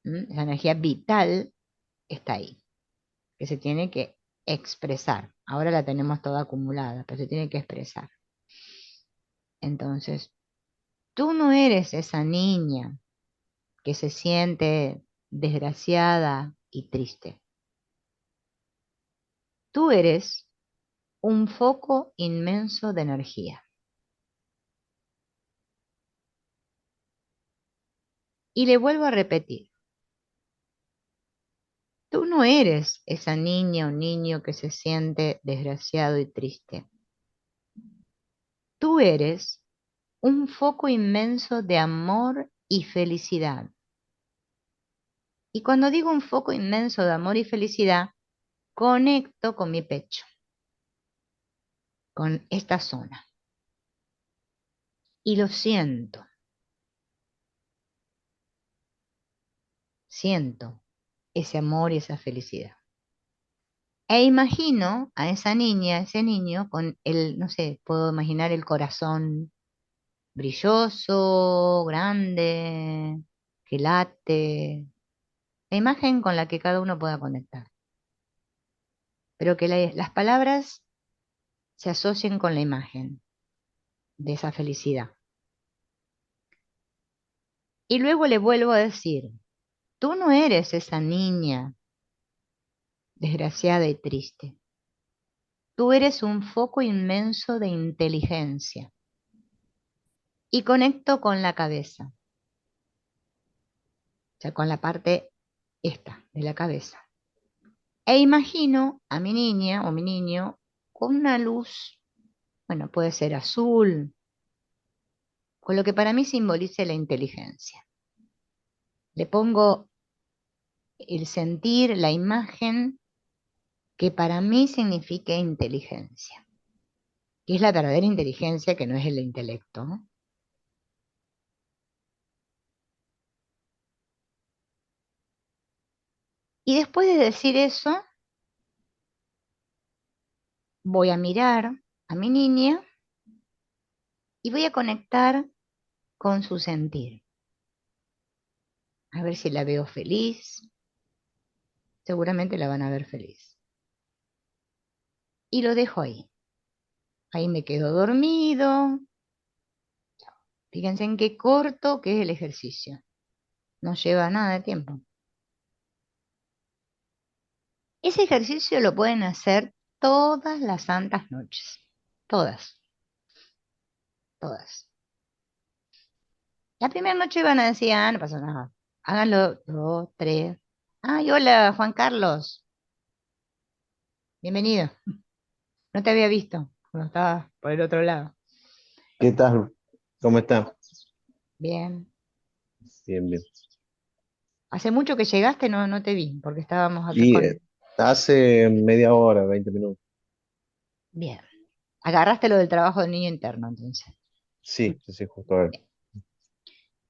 esa energía vital está ahí, que se tiene que expresar. Ahora la tenemos toda acumulada, pero se tiene que expresar. Entonces, tú no eres esa niña que se siente desgraciada y triste. Tú eres un foco inmenso de energía. Y le vuelvo a repetir, tú no eres esa niña o niño que se siente desgraciado y triste. Tú eres un foco inmenso de amor y felicidad. Y cuando digo un foco inmenso de amor y felicidad, conecto con mi pecho, con esta zona. Y lo siento, siento ese amor y esa felicidad. E imagino a esa niña, ese niño con el, no sé, puedo imaginar el corazón brilloso, grande, que late, la imagen con la que cada uno pueda conectar, pero que las palabras se asocien con la imagen de esa felicidad. Y luego le vuelvo a decir, tú no eres esa niña desgraciada y triste, tú eres un foco inmenso de inteligencia. Y conecto con la cabeza, o sea, con la parte esta de la cabeza. E imagino a mi niña o mi niño con una luz, bueno, puede ser azul, con lo que para mí simbolice la inteligencia. Le pongo el sentir, la imagen que para mí signifique inteligencia, que es la verdadera inteligencia, que no es el intelecto, ¿no? Y después de decir eso, voy a mirar a mi niña y voy a conectar con su sentir. A ver si la veo feliz. Seguramente la van a ver feliz. Y lo dejo ahí. Ahí me quedo dormido. Fíjense en qué corto que es el ejercicio. No lleva nada de tiempo. Ese ejercicio lo pueden hacer todas las santas noches. Todas, todas. La primera noche van a decir, ah, no pasa nada. Háganlo dos, tres. Ay, hola, Juan Carlos. Bienvenido. No te había visto cuando estabas por el otro lado. ¿Qué tal? ¿Cómo está? Bien. Bien, bien. Hace mucho que llegaste, no te vi, porque estábamos acá Y con... hace media hora, 20 minutos. Bien. Agarraste lo del trabajo del niño interno, entonces. Sí, sí, sí, justo ahora. Bien.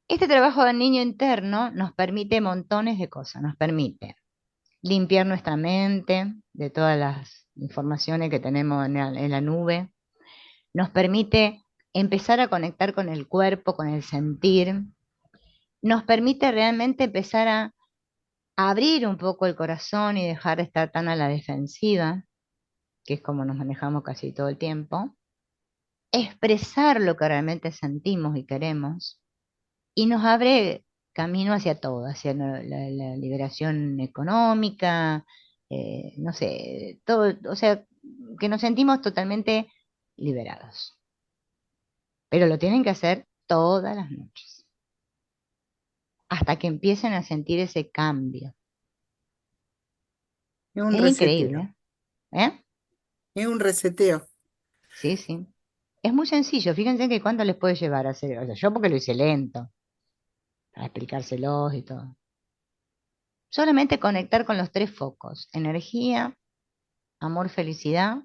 Este trabajo del niño interno nos permite montones de cosas. Nos permite limpiar nuestra mente de todas las informaciones que tenemos en la nube. Nos permite empezar a conectar con el cuerpo, con el sentir, nos permite realmente empezar a abrir un poco el corazón y dejar de estar tan a la defensiva, que es como nos manejamos casi todo el tiempo, expresar lo que realmente sentimos y queremos, y nos abre camino hacia todo, hacia la liberación económica, no sé, todo, o sea, que nos sentimos totalmente liberados. Pero lo tienen que hacer todas las noches, hasta que empiecen a sentir ese cambio. Es un Es reseteo. increíble, ¿eh? Es un reseteo. Sí, sí. Es muy sencillo, fíjense que cuánto les puede llevar a hacer, o sea, yo porque lo hice lento, para explicárselos y todo. Solamente conectar con los tres focos: energía, amor, felicidad,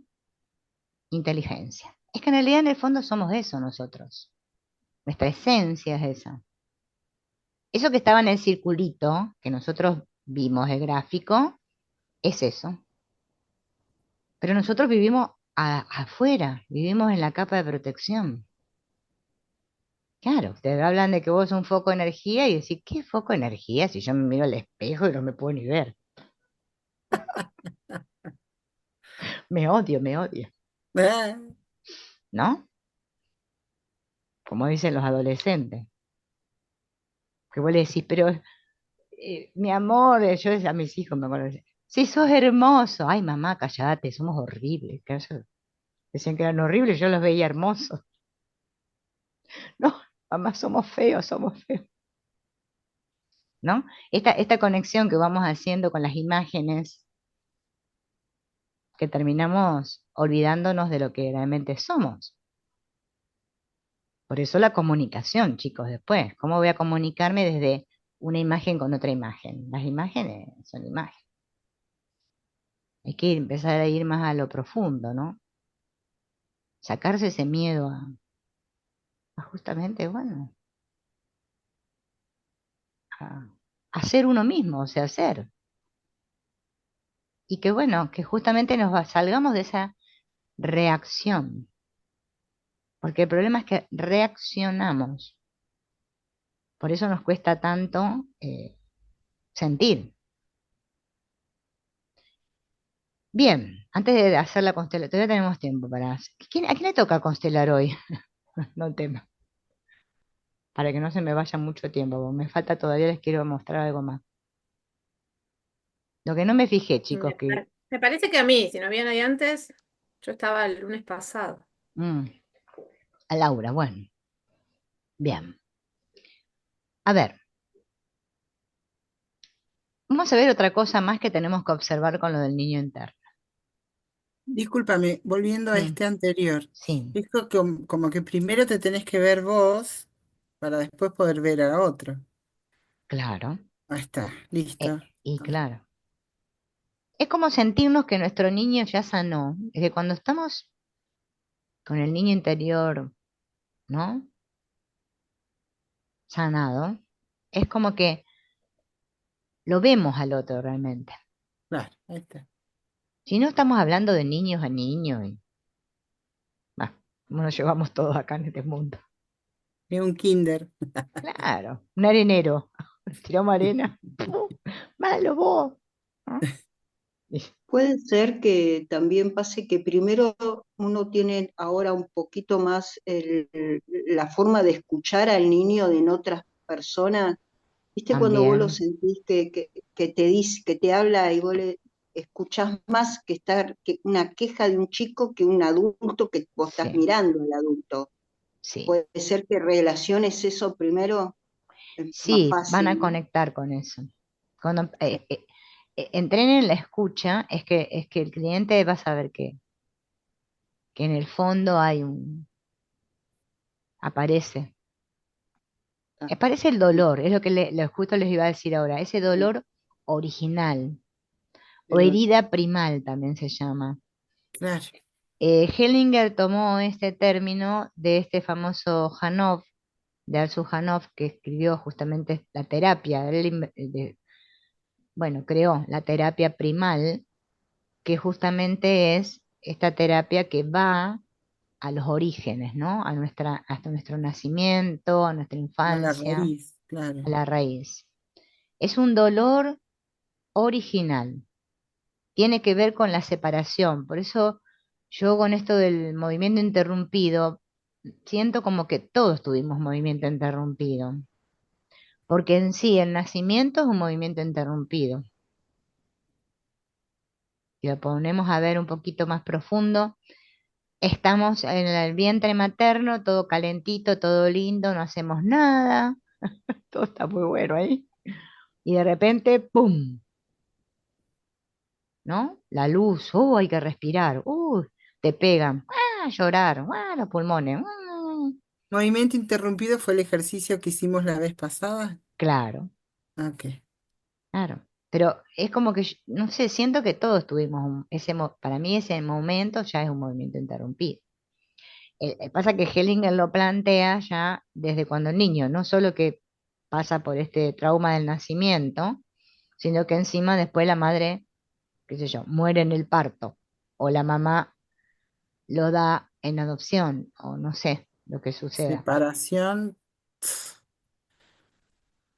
inteligencia. Es que en realidad en el fondo somos eso nosotros. Nuestra esencia es esa. Eso que estaba en el circulito, que nosotros vimos el gráfico, es eso. Pero nosotros vivimos afuera, vivimos en la capa de protección. Claro, ustedes hablan de que vos sos un foco de energía y decís, ¿qué foco de energía? Si yo me miro al espejo y no me puedo ni ver. Me odio, Ah, ¿no? Como dicen los adolescentes. Que vos le decís, pero mi amor, yo a mis hijos me acuerdo, decía, sí, sos hermoso. Ay, mamá, cállate, somos horribles. Que ellos decían que eran horribles, yo los veía hermosos. No, mamá, somos feos, somos feos. ¿No? Esta conexión que vamos haciendo con las imágenes, que terminamos olvidándonos de lo que realmente somos. Por eso la comunicación, chicos, después. ¿Cómo voy a comunicarme desde una imagen con otra imagen? Las imágenes son imágenes. Hay que empezar a ir más a lo profundo, ¿no? Sacarse ese miedo a justamente, bueno, a ser uno mismo, o sea, ser. Y que bueno, que justamente salgamos de esa reacción. Porque el problema es que reaccionamos. Por eso nos cuesta tanto sentir. Bien, antes de hacer la constelación, todavía tenemos tiempo para hacer. ¿A quién le toca constelar hoy? No tema, para que no se me vaya mucho tiempo, porque me falta todavía, les quiero mostrar algo más. Lo que no me fijé, chicos, que Me parece que a mí, si no habían ahí antes, yo estaba el lunes pasado. mm, a Laura, bueno, bien. A ver, vamos a ver otra cosa más que tenemos que observar con lo del niño interno. discúlpame, volviendo a Mm, este anterior. sí, Dijo que como que primero te tenés que ver vos para después poder ver a otro. claro, Ahí está, listo. y claro. Es como sentirnos que nuestro niño ya sanó. Es que cuando estamos con el niño interior, ¿no? Sanado, es como que lo vemos al otro realmente. Claro, ahí está. Si no estamos hablando de niños a niños, y, bah, como nos llevamos todos acá en este mundo. Es un kinder. Claro, un arenero. Tiramos arena. ¡Pum! Malo vos. ¿No? Y- Puede ser que también pase que primero uno tiene ahora un poquito más la forma de escuchar al niño de en otras personas. ¿Viste cuando vos lo También, sentís que te dice, que te habla y vos le escuchás más que una queja de un chico que un adulto que vos estás sí, mirando al adulto? sí. Puede ser que relaciones eso primero, es más Sí, van a fácil, ¿no? conectar con eso. Cuando entrenen la escucha, es que el cliente va a saber que en el fondo aparece. Ah, Aparece el sí, dolor, es lo que justo les iba a decir ahora, ese sí, dolor original o pero herida primal también se llama. Claro. Hellinger tomó este término de este famoso Janov, de Alsu Janov, que escribió justamente la terapia. Él bueno, creó la terapia primal, que justamente es esta terapia que va a los orígenes, ¿no? Hasta nuestro nacimiento, a nuestra A la infancia, raíz, claro. a la raíz. Es un dolor original, tiene que ver con la separación. Por eso yo con esto del movimiento interrumpido, siento como que todos tuvimos movimiento interrumpido, porque en sí el nacimiento es un movimiento interrumpido. Si lo ponemos a ver un poquito más profundo, estamos en el vientre materno, todo calentito, todo lindo, no hacemos nada, todo está muy bueno ahí. Y de repente, ¡pum! ¿No? La luz, hay que respirar, te pegan, llorar, los pulmones, Movimiento interrumpido fue el ejercicio que hicimos la vez pasada. claro, Ok. claro. Pero es como que, no sé, siento que todos tuvimos para mí ese momento ya es un movimiento interrumpido. Pasa que Hellinger lo plantea ya desde cuando el niño, no solo que pasa por este trauma del nacimiento, sino que encima después la madre, qué sé yo, muere en el parto, o la mamá lo da en adopción, o no sé lo que suceda. Separación,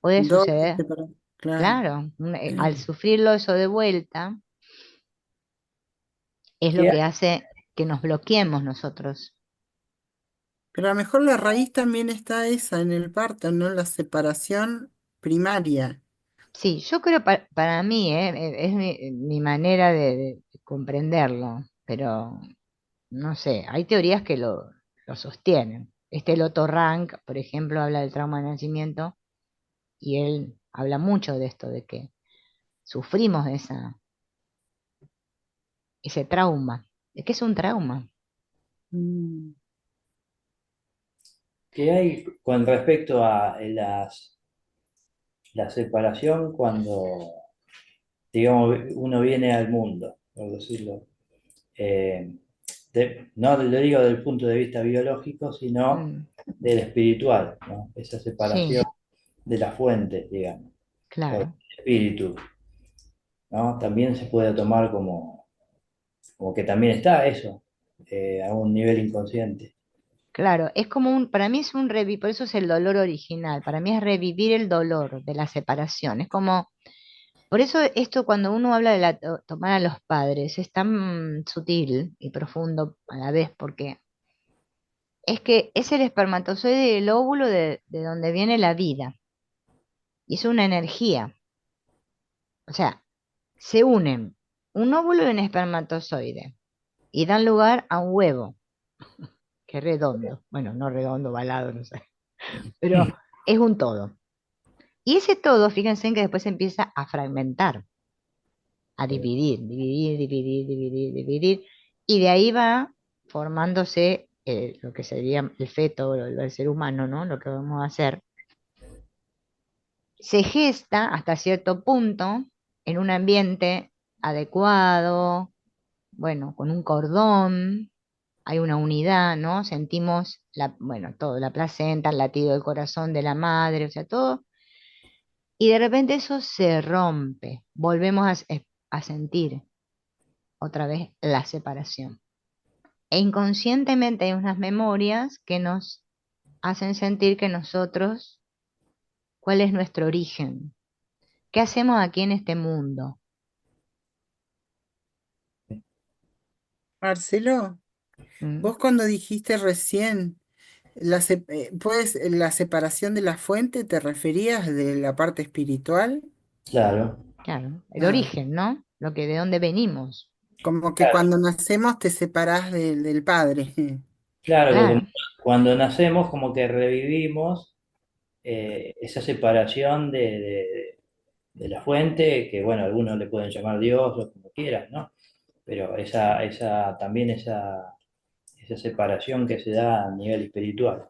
Puede doble suceder, separación, claro. claro, al sufrirlo eso de vuelta, es lo ¿Qué que hace que nos bloqueemos nosotros. Pero a lo mejor la raíz también está esa en el parto, ¿no? La separación primaria. Sí, yo creo para mí, es mi manera de comprenderlo, pero no sé, hay teorías que lo sostienen. Este Otto Rank, por ejemplo, habla del trauma de nacimiento y él habla mucho de esto, de que sufrimos ese trauma. ¿De qué es un trauma? Mm. qué hay con respecto a la separación cuando, digamos, uno viene al mundo, por decirlo? Eh, no lo digo desde el punto de vista biológico, sino Mm, del espiritual, ¿no? Esa separación sí, de las fuentes, digamos, o del claro, espíritu, ¿no? También se puede tomar como que también está eso, a un nivel inconsciente. claro. Es como para mí es un revivir, por eso es el dolor original. Para mí es revivir el dolor de la separación. Es como, por eso esto cuando uno habla de tomar a los padres es tan sutil y profundo a la vez, porque es que es el espermatozoide y el óvulo de donde viene la vida. Y es una energía. O sea, se unen un óvulo y un espermatozoide y dan lugar a un huevo, que es redondo. Bueno, no redondo, ovalado, no sé. Pero es un todo. Y ese todo, fíjense en que después se empieza a fragmentar, a dividir. Y de ahí va formándose lo que sería el feto, el ser humano, ¿no? Lo que vamos a hacer. Se gesta hasta cierto punto en un ambiente adecuado, bueno, con un cordón, hay una unidad, ¿no? Sentimos bueno, todo, la placenta, el latido del corazón de la madre, o sea, todo. Y de repente eso se rompe, volvemos a sentir otra vez la separación. E inconscientemente hay unas memorias que nos hacen sentir que nosotros, ¿cuál es nuestro origen? ¿Qué hacemos aquí en este mundo? Marcelo, ¿Mm? vos cuando dijiste recién pues, la separación de la fuente, ¿te referías de la parte espiritual? Claro, Claro, el Ah, origen, ¿no? De dónde venimos. como que claro, cuando nacemos te separás del padre. claro que Claro, cuando nacemos como que revivimos esa separación de la fuente, que bueno, algunos le pueden llamar Dios o como quieran, ¿no? Pero también esa separación que se da a nivel espiritual.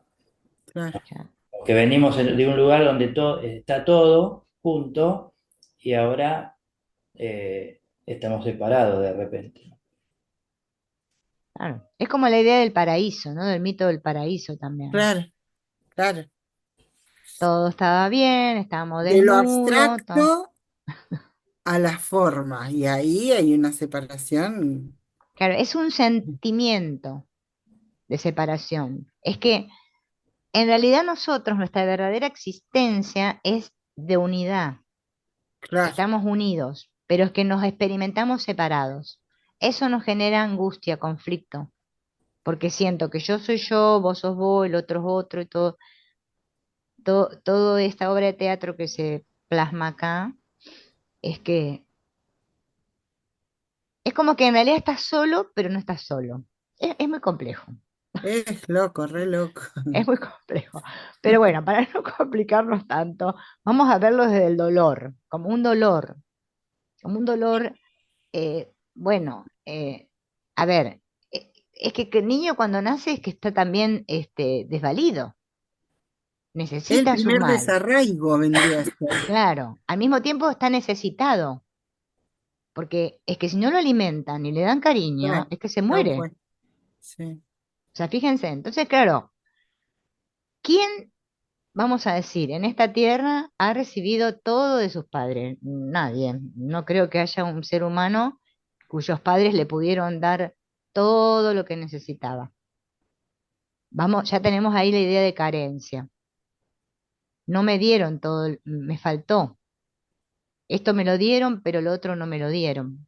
Claro. claro, Que venimos de un lugar donde está todo junto y ahora estamos separados de repente. claro. Es como la idea del paraíso, ¿no? Del mito del paraíso también. Claro, claro. Todo estaba bien, estábamos De lo desnudos, todo. abstracto a la forma, y ahí hay una separación. Claro, es un sentimiento, de separación. Es que en realidad nosotros, nuestra verdadera existencia es de unidad. Claro, Estamos unidos, pero es que nos experimentamos separados. Eso nos genera angustia, conflicto, porque siento que yo soy yo, vos sos vos, el otro es otro, y toda esta obra de teatro que se plasma acá, es que es como que en realidad estás solo, pero no estás solo. Es muy complejo, es loco, re loco. es muy complejo. Pero bueno, para no complicarnos tanto, vamos a verlo desde el dolor, como un dolor, bueno, a ver, es que el niño cuando nace es que está también desvalido, El necesita a su primer madre, desarraigo vendría a ser. claro, al mismo tiempo está necesitado, porque es que si no lo alimentan y le dan cariño, Claro, es que se tal muere. cual. Sí. O sea, fíjense, entonces, claro, ¿quién, vamos a decir, en esta tierra ha recibido todo de sus padres? Nadie. No creo que haya un ser humano cuyos padres le pudieron dar todo lo que necesitaba. Vamos, ya tenemos ahí la idea de carencia. No me dieron todo, me faltó. Esto me lo dieron, pero lo otro no me lo dieron.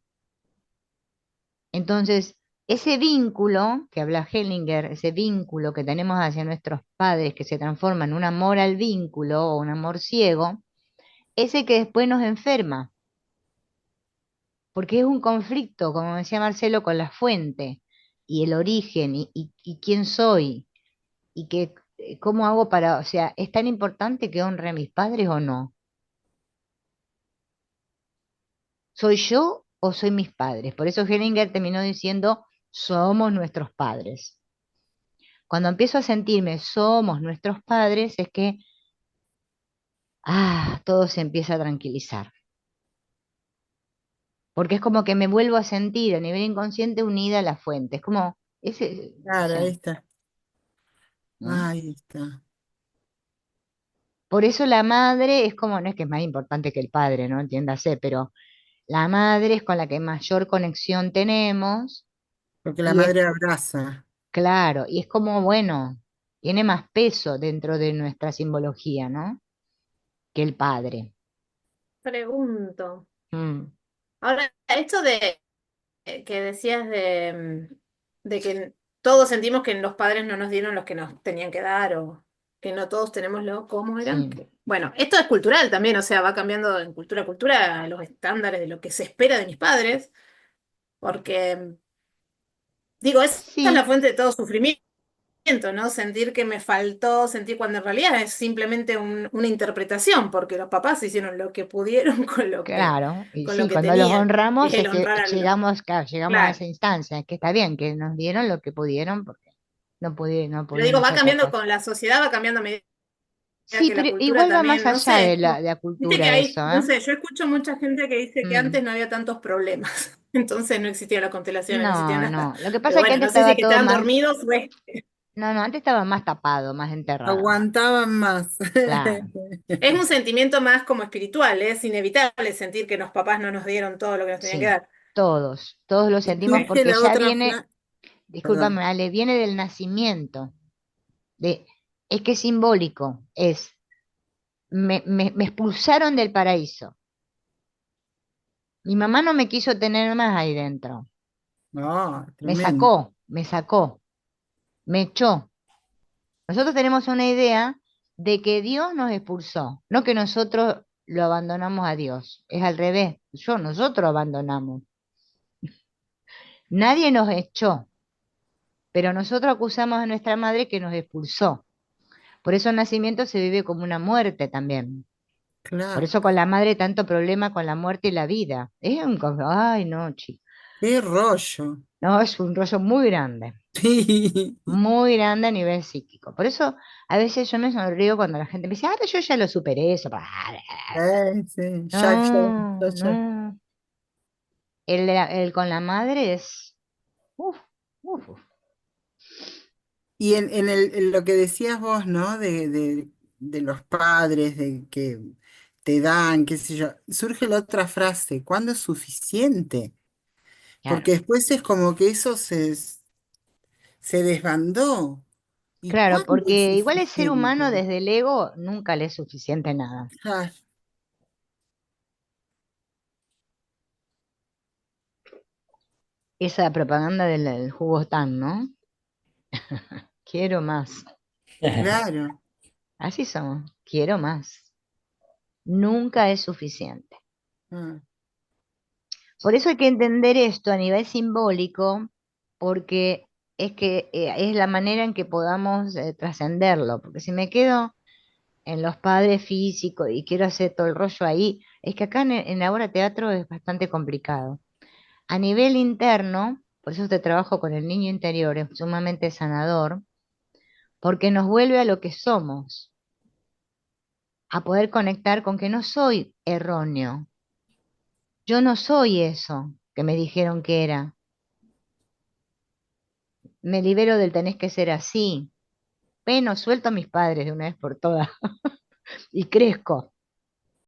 Entonces, ese vínculo que habla Hellinger, ese vínculo que tenemos hacia nuestros padres que se transforma en un amor al vínculo o un amor ciego, ese que después nos enferma, porque es un conflicto, como decía Marcelo, con la fuente y el origen y quién soy y que, cómo hago para, o sea, ¿es tan importante que honre a mis padres o no? ¿Soy yo o soy mis padres? Por eso Hellinger terminó diciendo, somos nuestros padres. Cuando empiezo a sentirme somos nuestros padres, es que, todo se empieza a tranquilizar. Porque es como que me vuelvo a sentir a nivel inconsciente unida a la fuente. Es como, ese, o Claro, ahí sea, está. ¿no? Ahí está. Por eso la madre es como, no es que es más importante que el padre, ¿no? Entiéndase, pero la madre es con la que mayor conexión tenemos Porque la y es, madre abraza. claro, y es como, bueno, tiene más peso dentro de nuestra simbología, ¿no? Que el padre. Pregunto. Mm, Ahora, esto de que decías de que todos sentimos que los padres no nos dieron los que nos tenían que dar o que no todos tenemos lo, ¿cómo eran? sí, Bueno, esto es cultural también, o sea, va cambiando en cultura a cultura los estándares de lo que se espera de mis padres, porque digo, esa es la sí, fuente de todo sufrimiento, ¿no? Sentir que me faltó, sentir cuando en realidad es simplemente una interpretación, porque los papás hicieron lo que pudieron claro. Y con lo sí, que cuando los tenían, que honramos es es el que honrar a los... llegamos, claro, llegamos a Claro. esa instancia, es que está bien, que nos dieron lo que pudieron porque no Pero pudieron digo, va hacer otra cambiando cosa. con la sociedad, va cambiando a medida Sí, que la pero cultura igual va más también, no allá sé, de la viste que cultura hay, eso, no ¿eh? sé, yo escucho mucha gente que dice que Mm, antes no había tantos problemas, entonces no existían las constelaciones, no existía no, nada. no. Lo que Pero pasa es que bueno, antes no sé si es estaba que todo estaban más, dormidos o es... no, no, antes estaba más tapado, más enterrado. Aguantaban más. Claro, Es un sentimiento más como espiritual, es inevitable sentir que los papás no nos dieron todo lo que nos tenían que sí, dar. todos lo Y sentimos surge porque la ya otra viene, frase, perdón. discúlpame, Ale, viene del nacimiento, de, es que es simbólico, me expulsaron del paraíso. Mi mamá no me quiso tener más ahí dentro. No, tremendo. Me sacó, me echó. Nosotros tenemos una idea de que Dios nos expulsó, no que nosotros lo abandonamos a Dios. Es al revés. Nosotros abandonamos. Nadie nos echó, pero nosotros acusamos a nuestra madre que nos expulsó. Por eso el nacimiento se vive como una muerte también. Por Claro. eso con la madre tanto problema con la muerte y la vida. Ay, no, chico. Qué rollo. No, es un rollo Sí. muy grande a nivel psíquico. Por eso a veces yo me sonrío cuando la gente me dice, yo ya lo superé eso. Sí. No, Ya. no. El con la madre es, uf, uf. Y en lo que decías vos, ¿no? De los padres, de que te dan, qué sé yo, surge la otra frase, ¿cuándo es suficiente? Claro, Porque después es como que eso se desbandó. ¿Y Claro, cuándo es porque igual el ser humano suficiente? desde el ego nunca le es suficiente nada. Ah, Esa propaganda del jugo tan, ¿no? Quiero más. claro. Así somos. Quiero más. Nunca es suficiente. Ah, Por eso hay que entender esto a nivel simbólico, porque es que es la manera en que podamos trascenderlo. Porque si me quedo en los padres físicos y quiero hacer todo el rollo ahí, es que acá en la obra de teatro es bastante complicado. A nivel interno, por eso este trabajo con el niño interior es sumamente sanador, porque nos vuelve a lo que somos, a poder conectar con que no soy erróneo. Yo no soy eso que me dijeron que era. Me libero del tenés que ser así. Bueno, suelto a mis padres de una vez por todas y crezco.